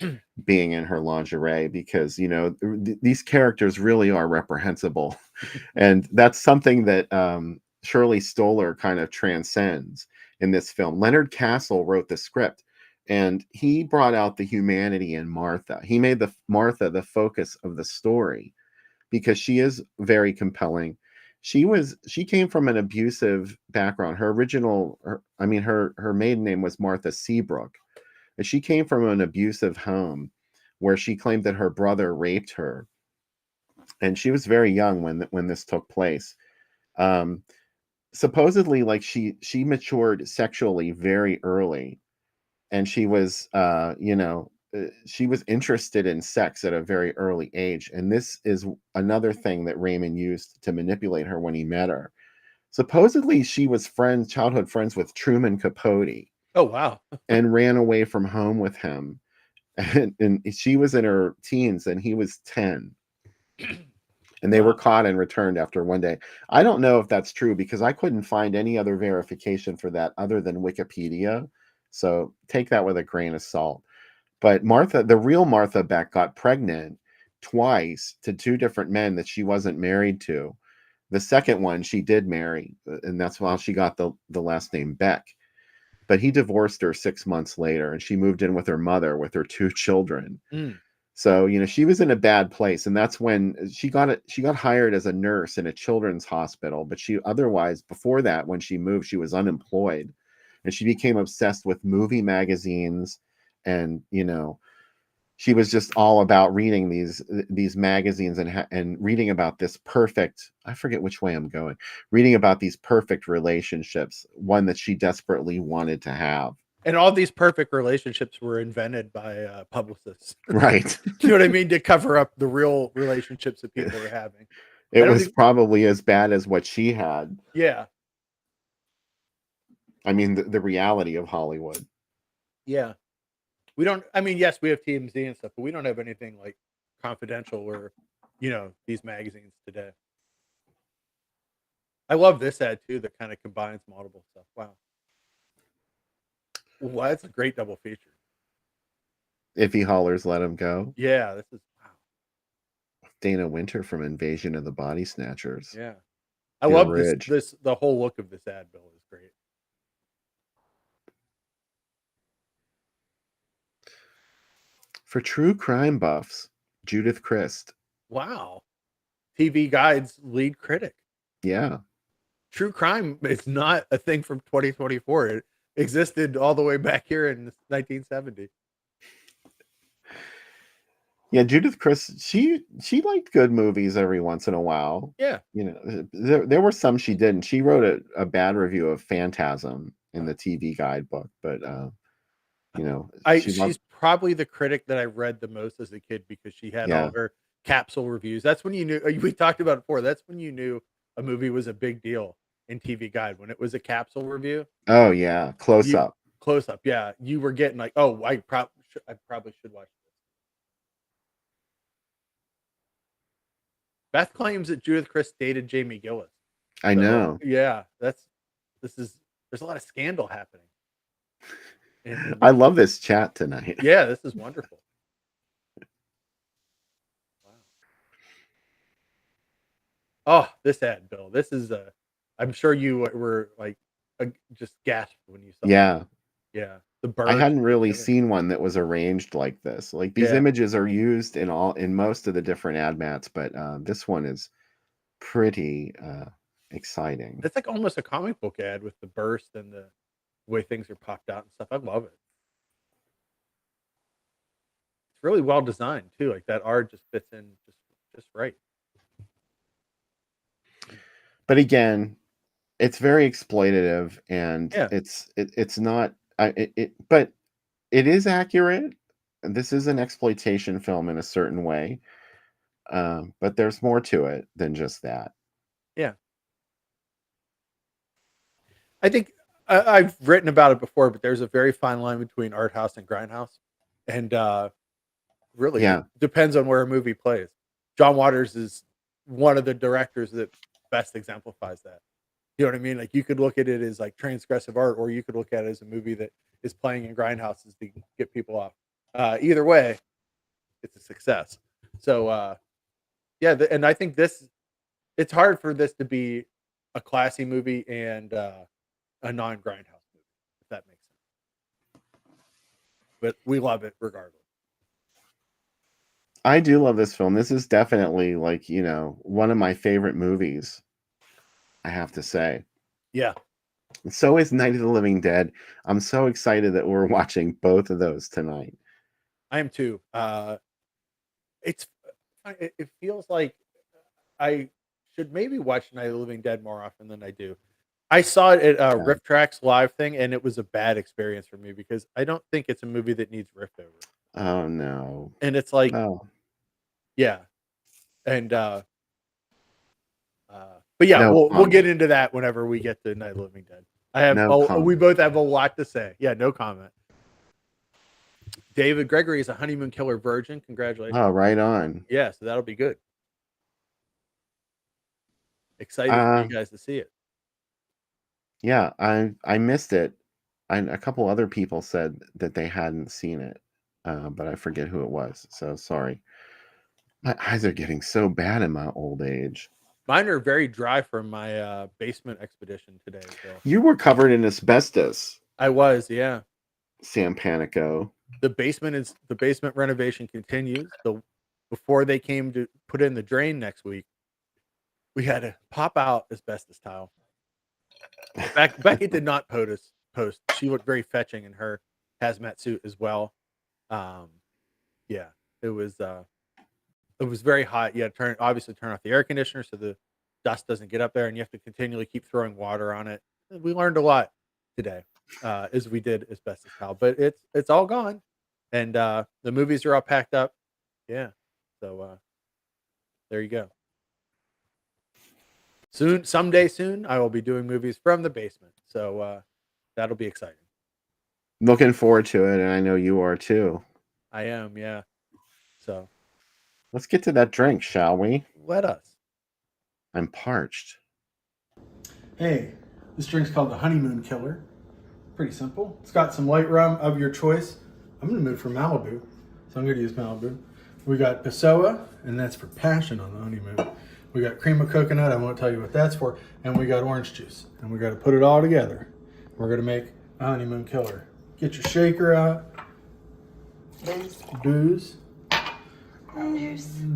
being in her lingerie, because these characters really are reprehensible. And that's something that Shirley Stoller kind of transcends in this film. Leonard Castle wrote the script, and he brought out the humanity in Martha. He made Martha the focus of the story because she is very compelling. She came from an abusive background. Her maiden name was Martha Seabrook, and she came from an abusive home where she claimed that her brother raped her, and she was very young when this took place. supposedly, like, she matured sexually very early, and she was she was interested in sex at a very early age, and this is another thing that Raymond used to manipulate her when he met her. Supposedly, she was childhood friends with Truman Capote, Oh wow. and ran away from home with him. And she was in her teens and he was 10. And they were Wow. caught and returned after one day. I don't know if that's true because I couldn't find any other verification for that other than Wikipedia. So take that with a grain of salt. But Martha, the real Martha Beck, got pregnant twice to two different men that she wasn't married to. The second one she did marry, and that's why she got the last name Beck. But he divorced her 6 months later, and she moved in with her mother with her two children. Mm. So, she was in a bad place, and that's when she got hired as a nurse in a children's hospital, but she otherwise, before that, when she moved, she was unemployed, and she became obsessed with movie magazines, and she was just all about reading these magazines and reading about this perfect, I forget which way I'm going, reading about these perfect relationships, one that she desperately wanted to have. And all these perfect relationships were invented by publicists. Right. You know what I mean? To cover up the real relationships that people are having. It was probably as bad as what she had. Yeah. I mean, the reality of Hollywood. Yeah. We don't, I mean, yes, we have TMZ and stuff, but we don't have anything like confidential or, these magazines today. I love this ad too that kind of combines multiple stuff. Wow. Well, that's a great double feature. If he hollers, let him go. Yeah, this is wow. Dana Winter from Invasion of the Body Snatchers. Yeah. I love this the whole look of this ad, Bill, is great. For true crime buffs, Judith Christ. Wow. TV Guide's lead critic. Yeah. True crime is not a thing from 2024. It existed all the way back here in 1970. Yeah, Judith Christ, she liked good movies every once in a while. Yeah. There were some she didn't. She wrote a bad review of Phantasm in the TV Guide book, but she's probably the critic that I read the most as a kid because she had all her capsule reviews. That's when you knew, we talked about it before. That's when you knew a movie was a big deal in TV Guide, when it was a capsule review. Oh yeah. Close up. Yeah. You were getting like, oh, I probably should watch this. Beth claims that Judith Christ dated Jamie Gillis. I know. Yeah. There's a lot of scandal happening. I love this chat tonight. Yeah, this is wonderful. Wow. Oh, this ad, Bill. This is I'm sure you were like just gasped when you saw it. Yeah. The bird. I hadn't really seen one that was arranged like this. Like these images are used in most of the different ad mats, but this one is pretty exciting. It's like almost a comic book ad with the burst and the way things are popped out and stuff. I love it. It's really well designed too. Like that art just fits in just right. But again, it's very exploitative, and it's not. But it is accurate. This is an exploitation film in a certain way, but there's more to it than just that. Yeah, I think I've written about it before, but there's a very fine line between art house and grindhouse, and really depends on where a movie plays. John Waters is one of the directors that best exemplifies that. You know what I mean? Like you could look at it as like transgressive art, or you could look at it as a movie that is playing in grindhouses to get people off. Either way, it's a success. So and I think it's hard for this to be a classy movie and a non-grindhouse movie, if that makes sense. But we love it regardless. I do love this film. This is definitely like, one of my favorite movies, I have to say. Yeah. So is Night of the Living Dead. I'm so excited that we're watching both of those tonight. I am too. It feels like I should maybe watch Night of the Living Dead more often than I do. I saw it at Yeah. Riff Tracks live thing, and it was a bad experience for me because I don't think it's a movie that needs riffed over. Oh no. And it's like, Oh yeah, and but yeah, no we'll get comment. into that whenever we get to Night of the Living Dead. No We comment. both have a lot to say. Yeah, no comment. David Gregory is a honeymoon killer virgin. Congratulations. Oh, right on. Yeah, so that'll be good. Excited for you guys to see it. Yeah, I missed it. A couple other people said that they hadn't seen it, but I forget who it was. So sorry. My eyes are getting so bad in my old age. Mine are very dry from my basement expedition today. So. You were covered in asbestos, I was, yeah. Sam Panico. The basement renovation continues. Before they came to put in the drain next week, we had to pop out asbestos tile. Becky did not post. She looked very fetching in her hazmat suit as well. Yeah, it was very hot. You had to obviously turn off the air conditioner so the dust doesn't get up there, and you have to continually keep throwing water on it. We learned a lot today as we did asbestos tile, but it's all gone, and the movies are all packed up. Yeah, so there you go. Someday soon, I will be doing movies from the basement, so that'll be exciting. Looking forward to it, and I know you are too. I am, yeah. So let's get to that drink, shall we? Let us. I'm parched. Hey, this drink's called the Honeymoon Killer. Pretty simple. It's got some light rum of your choice. I'm going to move for Malibu, so I'm going to use Malibu. We got Pessoa, and that's for passion on the honeymoon. We got cream of coconut. I won't tell you what that's for. And we got orange juice. And we got to put it all together. We're going to make a honeymoon killer. Get your shaker out. Booze. Juice.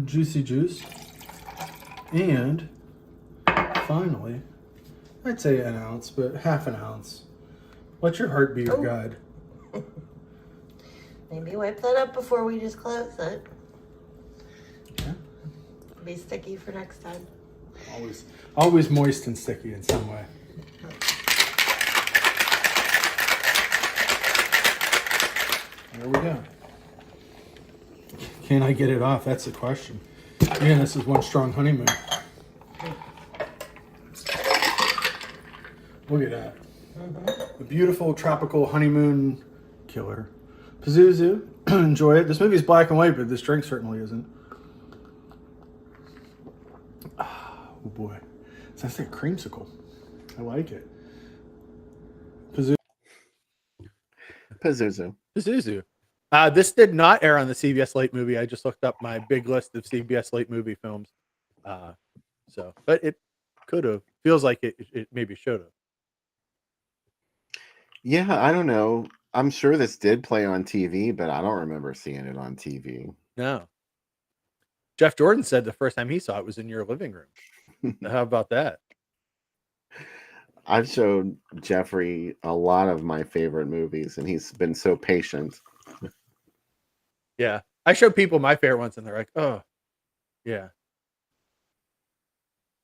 Juicy juice. And finally, I'd say an ounce, but half an ounce. Let your heart be your guide. Maybe wipe that up before we just close it. Okay. Be sticky for next time. Always moist and sticky in some way. There we go. Can I get it off? That's the question. Man, this is one strong honeymoon. Look at that. The beautiful tropical honeymoon killer. Pazuzu, enjoy it. This movie is black and white, but this drink certainly isn't. Oh boy. Sounds like a creamsicle. I like it. Pazuzu. This did not air on the CBS late movie. I just looked up my big list of CBS late movie films. But it could have. Feels like it maybe should have. Yeah, I don't know. I'm sure this did play on TV, but I don't remember seeing it on TV. No. Jeff Jordan said the first time he saw it was in your living room. How about that? I've showed Jeffrey a lot of my favorite movies, and he's been so patient. Yeah. I show people my favorite ones, and they're like, oh, yeah.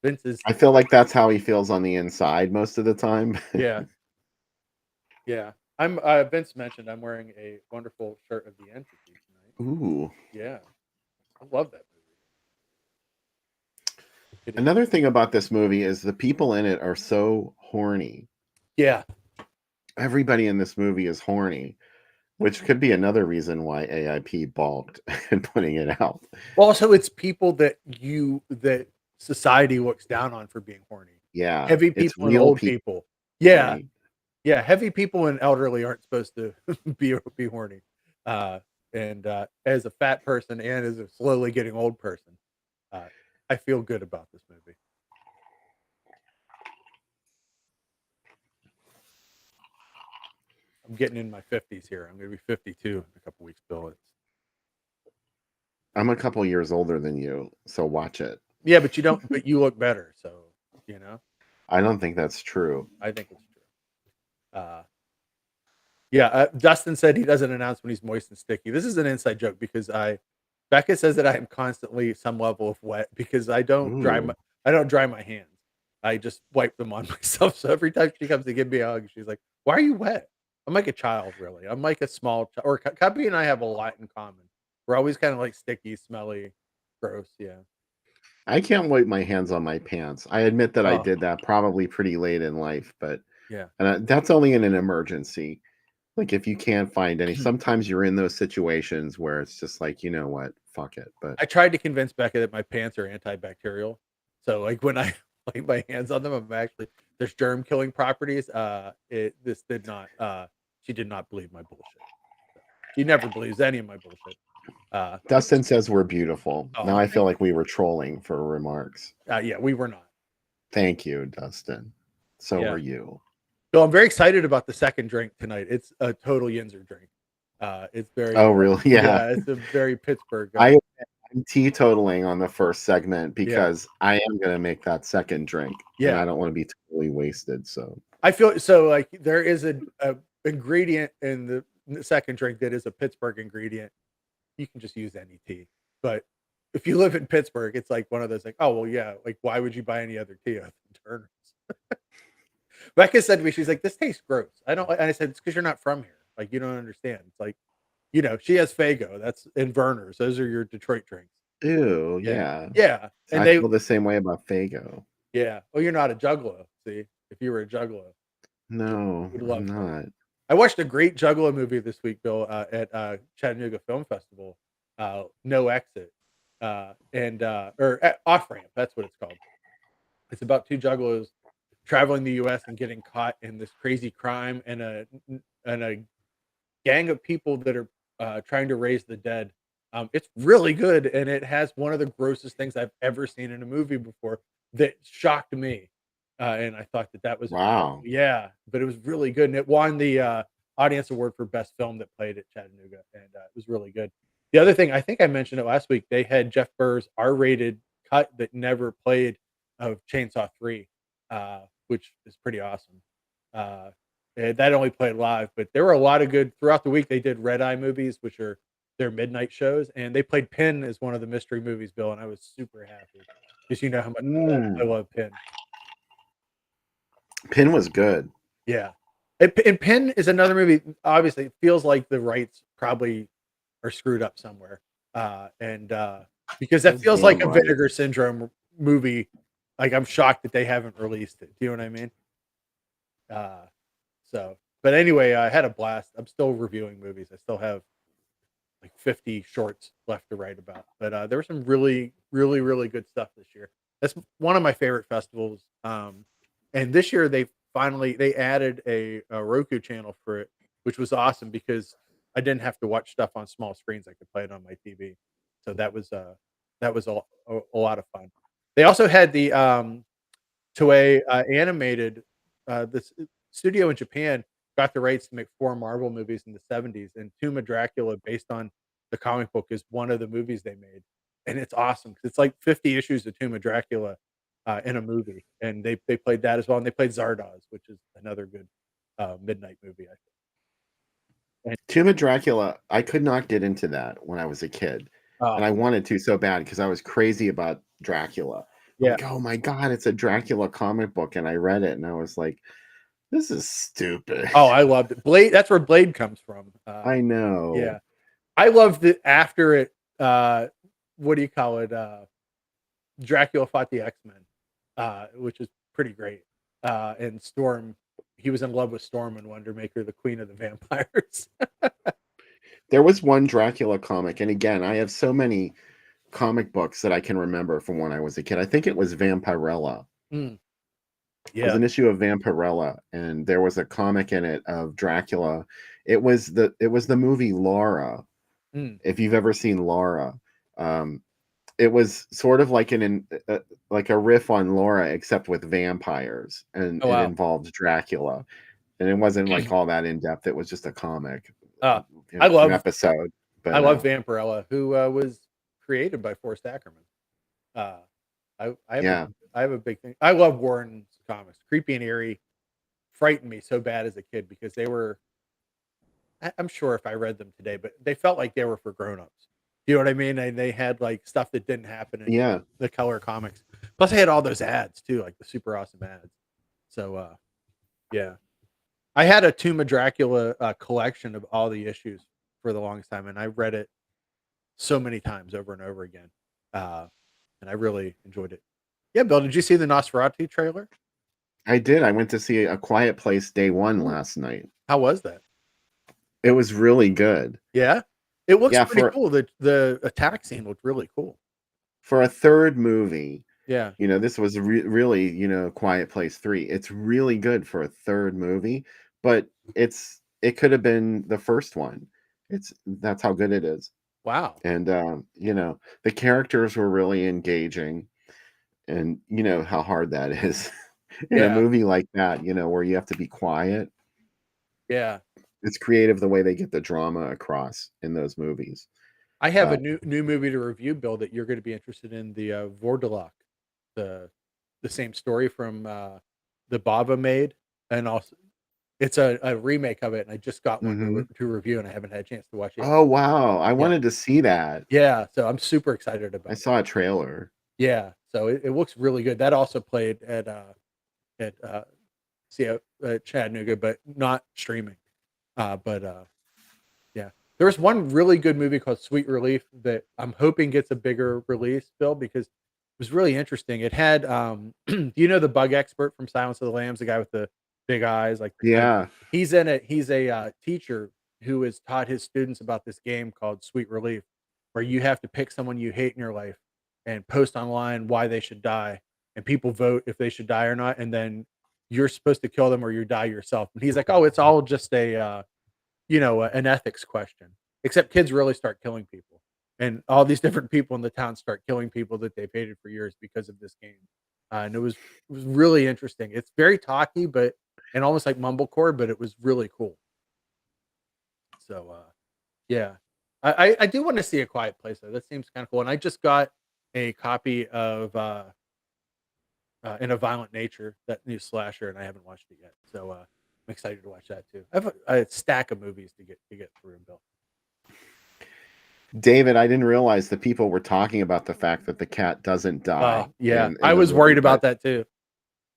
Vince is... I feel like that's how he feels on the inside most of the time. Yeah. Yeah. I'm Vince mentioned I'm wearing a wonderful shirt of the Entity tonight. Ooh. Yeah. I love that movie. Another thing about this movie is the people in it are so horny. Yeah. Everybody in this movie is horny, which could be another reason why AIP balked in putting it out. Well, also it's people that society looks down on for being horny. Yeah. Heavy people and old people. Yeah. Right. Yeah, heavy people and elderly aren't supposed to be horny. And as a fat person and as a slowly getting old person, I feel good about this movie. I'm getting in my 50s here. I'm going to be 52 in a couple weeks, Bill. I'm a couple years older than you, so watch it. Yeah, but you look better, so, you know. I don't think that's true. I think it's true. Dustin said he doesn't announce when he's moist and sticky. This is an inside joke because Becca says that I am constantly some level of wet because I don't dry my hands. I just wipe them on myself. So every time she comes to give me a hug, she's like, "Why are you wet?" I'm like a child, really. I'm like a small child. Or Cubby and I have a lot in common. We're always kind of like sticky, smelly, gross. Yeah. I can't wipe my hands on my pants. I admit that I Oh, did that probably pretty late in life, but yeah. that's only in an emergency. Like if you can't find any, sometimes you're in those situations where it's just like, you know what, fuck it. But I tried to convince Becca that my pants are antibacterial. So like when I lay my hands on them, I'm actually there's germ killing properties. This did not she did not believe my bullshit. She never believes any of my bullshit. Uh, Dustin says we're beautiful. Now oh, I feel like we were trolling for remarks. yeah, we were not. Thank you, Dustin. So Yeah. are you. So I'm very excited about the second drink tonight. It's a total Yinzer drink. It's very Oh, really? Yeah. it's a very Pittsburgh. I'm teetotaling on the first segment Yeah. because I am going to make that second drink. And Yeah. I don't want to be totally wasted. So I feel so like there is a ingredient in the second drink that is a Pittsburgh ingredient. You can just use any tea. But if you live in Pittsburgh, it's like one of those like, oh well, yeah, like why would you buy any other tea other than Turner's? Becca said to me, she's like, this tastes gross. I don't. And I said, it's because you're not from here. Like you don't understand. It's like, she has Fago. That's in Verner's. Those are your Detroit drinks. ew, yeah. Yeah. And I they, feel the same way about Fago. yeah. Oh, you're not a juggalo. See, if you were a juggalo, No, you'd I'm love not. I watched a great Juggalo movie this week, Bill, at Chattanooga Film Festival. No Exit, or Off Ramp. That's what it's called. It's about two juggalos traveling the U.S. and getting caught in this crazy crime and a gang of people that are trying to raise the dead. It's really good, and it has one of the grossest things I've ever seen in a movie before that shocked me. And I thought that was Wow. yeah, but it was really good, and it won the audience award for best film that played at Chattanooga, and it was really good. The other thing, I think I mentioned it last week, they had Jeff Burr's R-rated cut that never played of Chainsaw 3, which is pretty awesome. That only played live, but there were a lot of good throughout the week. They did Red Eye movies, which are their midnight shows, and they played Pin as one of the mystery movies, Bill, and I was super happy because you know how much I love Pin. Pin was good. Yeah. And Pin is another movie. Obviously, it feels like the rights probably are screwed up somewhere. Because that Those feels damn like a rights. Vinegar Syndrome movie. Like, I'm shocked that they haven't released it. Do you know what I mean? But anyway, I had a blast. I'm still reviewing movies. I still have like 50 shorts left to write about. But there was some really, really, really good stuff this year. That's one of my favorite festivals. And this year they added a Roku channel for it, which was awesome because I didn't have to watch stuff on small screens. I could play it on my TV. So that was a lot of fun. They also had the Toei animated this studio in Japan got the rights to make 4 Marvel movies in the 70s, and Tomb of Dracula, based on the comic book, is one of the movies they made, and it's awesome because it's like 50 issues of Tomb of Dracula in a movie, and they played that as well, and they played Zardoz, which is another good midnight movie, I think. Tomb of Dracula, I could not get into that when I was a kid. And, And I wanted to so bad because I was crazy about Dracula. yeah, Like, oh my God, it's a Dracula comic book. And I read it and I was like, this is stupid. oh, I loved it. Blade, that's where Blade comes from. I know. Yeah, I loved it after it. What do you call it? Dracula fought the X-Men, which is pretty great. And Storm, he was in love with Storm and Wondermaker, the queen of the vampires. There was one Dracula comic. And again, I have so many comic books that I can remember from when I was a kid. I think it was Vampirella. Mm. It was an issue of Vampirella, and there was a comic in it of Dracula. It was the movie Laura. Mm. If you've ever seen Laura, it was sort of like like a riff on Laura, except with vampires, and Oh, wow. it involved Dracula, and it wasn't like all that in depth. It was just a comic. I an love episode. But I love Vampirella, who was created by Forrest Ackerman. I have a big thing. I love Warren's comics. Creepy and Eerie frightened me so bad as a kid because they were. I'm sure if I read them today, but they felt like they were for grown-ups. You know what I mean? And they had like stuff that didn't happen in the color comics. Plus, I had all those ads too, like the super awesome ads. So, yeah, I had a Tomb of Dracula collection of all the issues for the longest time, and I read it so many times over and over again, uh, and I really enjoyed it. Yeah, Bill, did you see the Nosferatu trailer? I did. I went to see A Quiet Place Day 1 last night. How was that? It was really good. Yeah, it looks Yeah, pretty cool. The attack scene looked really cool. for a third movie, Yeah, this was really, Quiet Place 3. It's really good for a third movie, but it could have been the first one. That's how good it is. wow. And the characters were really engaging, and you know how hard that is in a Yeah, movie like that, where you have to be quiet. yeah. It's creative the way they get the drama across in those movies. I have Uh, a new movie to review, Bill, that you're going to be interested in. The Vordelok, the same story from the Bava made, and also it's a remake of it. And I just got one mhm. to review, and I haven't had a chance to watch it. Oh wow, I Yeah, wanted to see that. yeah. So I'm super excited I about it. saw a trailer. Yeah, so it looks really good. That also played at Chattanooga, but not streaming. But yeah, there was one really good movie called Sweet Relief that I'm hoping gets a bigger release, Bill, because it was really interesting. It had do you know the bug expert from Silence of the Lambs, the guy with the big eyes, like the bug? Yeah. He's in it. He's a teacher who has taught his students about this game called Sweet Relief, where you have to pick someone you hate in your life and post online why they should die, and people vote if they should die or not, and then you're supposed to kill them or you die yourself. And he's like, "Oh, it's all just a an ethics question." Except kids really start killing people, and all these different people in the town start killing people that they've hated for years because of this game. And it was really interesting. It's very talky, but and almost like mumblecore, but it was really cool. So yeah, I do want to see A Quiet Place though. That seems kind of cool. And I just got a copy of In a Violent Nature, that new slasher, and I haven't watched it yet. So I'm excited to watch that too. I have a stack of movies to get through, Bill. David, I didn't realize that people were talking about the fact that the cat doesn't die Yeah, in I the was movie, worried about but that too.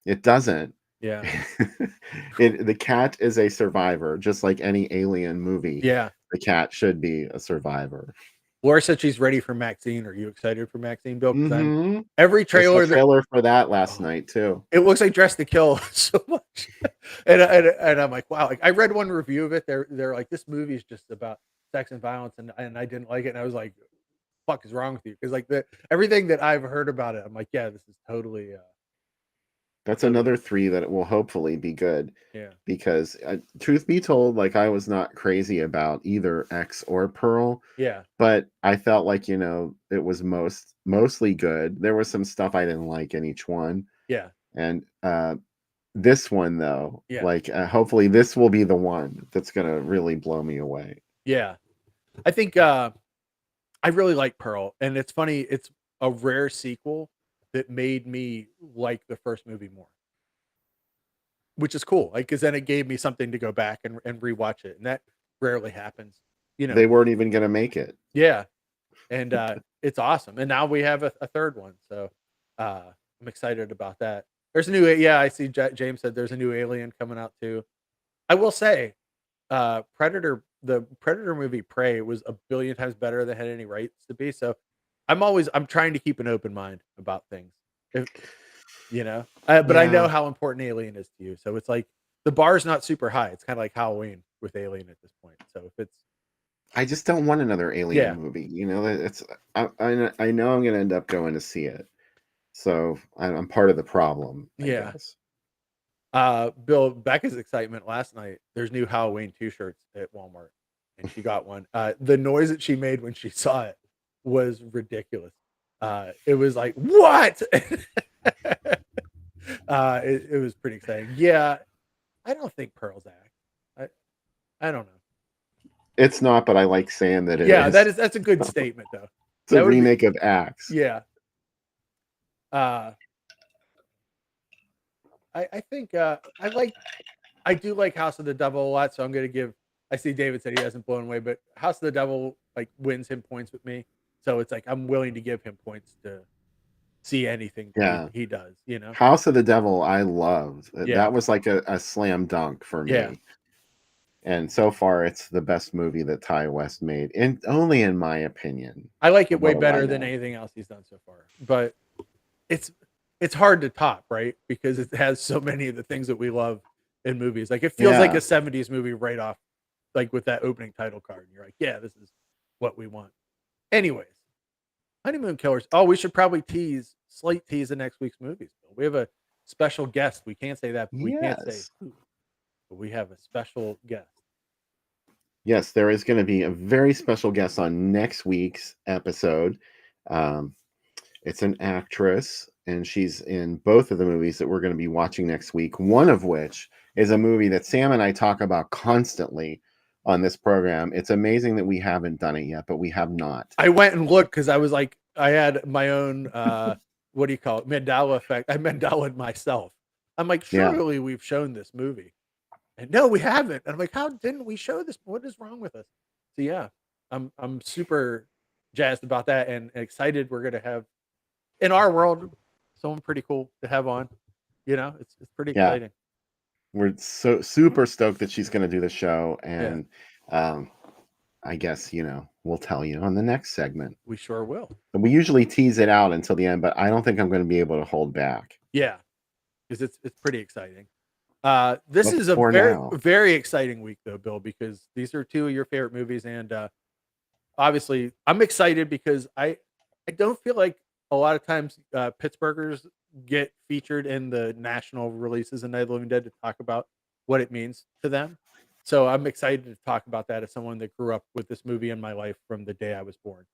it doesn't. Yeah, The cat is a survivor, just like any alien movie. yeah. The cat should be a survivor. Laura said she's ready for Maxine. Are you excited for Maxine, Bill? Because Hmm. every I saw trailer a that trailer for that last oh, night too. it looks like Dress to Kill so much, and I'm like, wow. Like I read one review of it. They're like, this movie is just about sex and violence, and I didn't like it, and I was like, fuck is wrong with you? Because like everything that I've heard about it, I'm like, yeah, this is totally That's totally another 3 that will hopefully be good, yeah, because truth be told, like I was not crazy about either X or Pearl, yeah, but I felt like it was mostly good. There was some stuff I didn't like in each one, yeah, and this one though, yeah, like hopefully this will be the one that's gonna really blow me away. yeah. I think I really like Pearl, and it's funny. It's a rare sequel that made me like the first movie more, which is cool. Like, because then it gave me something to go back and rewatch it, and that rarely happens. You know? They weren't even gonna make it. Yeah, and it's awesome. And now we have a third one, so I'm excited about that. There's a new, yeah. I see James said there's a new Alien coming out too. I will say, Predator, the Predator movie Prey was a billion times better than it had any rights to be. So I'm trying to keep an open mind about things. If, but I know Yeah, how important Alien is to you. So it's like the bar is not super high. It's kind of like Halloween with Alien at this point. So if it's I just don't want another Alien yeah, movie. It's I know I'm gonna end up going to see it, so I'm part of the problem, I yeah. guess. Bill, Becca's excitement last night. There's new Halloween T-shirts at Walmart, and she got one. The noise that she made when she saw it was ridiculous. It was like, what? It was pretty exciting. Yeah, I don't think Pearl's act. I don't know. It's not, but I like saying that it Yeah, is. that's a good statement though. It's a That would be remake of Axe. yeah. Uh, I think I do like House of the Devil a lot, so I'm gonna give. I see David said he hasn't blown away, but House of the Devil like wins him points with me, so it's like I'm willing to give him points see anything Yeah. he does, you know? House of the Devil, I loved. Yeah. That was like a slam dunk for me. Yeah. And so far, it's the best movie that Ty West made, and only in my opinion. I like it But way what do I better than know? anything else he's done so far. But it's hard to top, right? Because it has so many of the things that we love in movies. Like it feels like Yeah. a 70s movie right off, like with that opening title card. You're like, yeah, this is what we want. Anyways, Honeymoon Killers. Oh, we should probably slight tease the next week's movies. We have a special guest. We can't say that. We can't say Yes. who, but we have a special guest. Yes, there is going to be a very special guest on next week's episode. It's an actress, and she's in both of the movies that we're going to be watching next week, one of which is a movie that Sam and I talk about constantly on this program. It's amazing that we haven't done it yet, but we have not. I went and looked because I was like, I had my own, what do you call it? Mandela effect. I Mandela'd myself. I'm like, Yeah. surely we've shown this movie. And no, we haven't. And I'm like, how didn't we show this? What is wrong with us? So yeah, I'm super jazzed about that and excited. We're gonna have in our world someone pretty cool to have on. You know, it's pretty Yeah. exciting. We're so super stoked that she's going to do the show, and I guess we'll tell you on the next segment. We sure will. And we usually tease it out until the end, but I don't think I'm going to be able to hold back. Yeah, because it's pretty exciting. This But is a for very now. very exciting week though, Bill, because these are two of your favorite movies, and obviously I'm excited because I don't feel like a lot of times Pittsburghers get featured in the national releases of Night of the Living Dead to talk about what it means to them. So I'm excited to talk about that as someone that grew up with this movie in my life from the day I was born.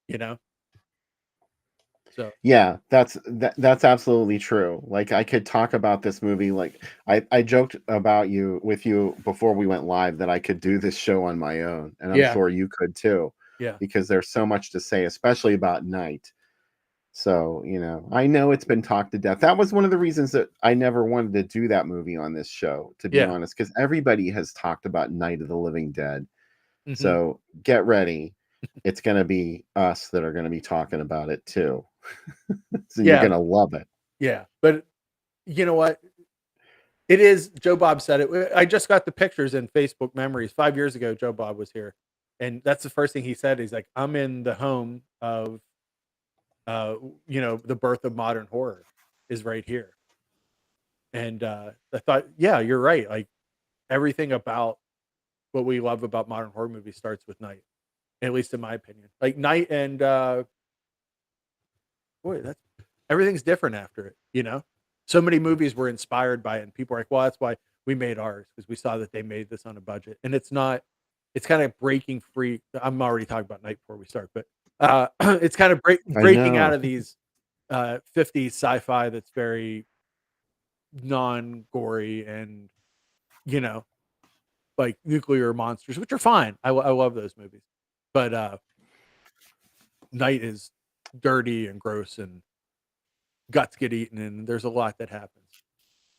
You know. So Yeah, that's absolutely true. Like I could talk about this movie. Like I joked about with you before we went live that I could do this show on my own, and I'm Yeah. sure you could too. Yeah. Because there's so much to say, especially about Night. So I know it's been talked to death. That was one of the reasons that I never wanted to do that movie on this show, to be Yeah. honest, because everybody has talked about Night of the Living Dead. Mhm. So get ready. It's going to be us that are going to be talking about it too. So you're Yeah. going to love it. Yeah, but you know what? It is. Joe Bob said it. I just got the pictures in Facebook memories. 5 years ago, Joe Bob was here, and that's the first thing he said. He's like, "I'm in the home of, the birth of modern horror is right here." And I thought, yeah, you're right. Like everything about what we love about modern horror movies starts with Night, at least in my opinion. Like Night and boy, everything's different after it, you know? So many movies were inspired by it, and people are like, well, that's why we made ours, because we saw that they made this on a budget. And it's not, it's kind of breaking free. I'm already talking about Night before we start, but it's kind of breaking out know. of these 50s sci-fi that's very non-gory and, like nuclear monsters, which are fine. I love those movies. But Night is dirty and gross and guts get eaten, and there's a lot that happens.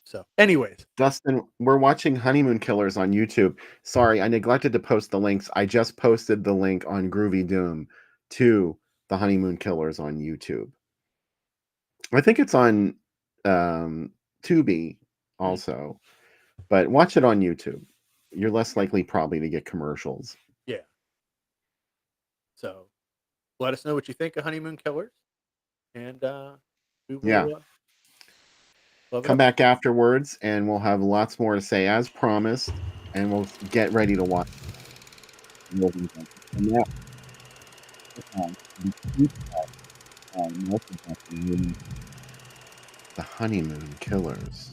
So anyways, Dustin, we're watching Honeymoon Killers on YouTube. Sorry, I neglected to post the links. I just posted the link on Groovy Doom to the Honeymoon Killers on YouTube. I think it's on Tubi also, but watch it on YouTube. You're less likely probably to get commercials. yeah. So let us know what you think of Honeymoon Killers, and we will Yeah. love it Come up. back afterwards, and we'll have lots more to say as promised, and we'll get ready to watch. And now, the Honeymoon Killers.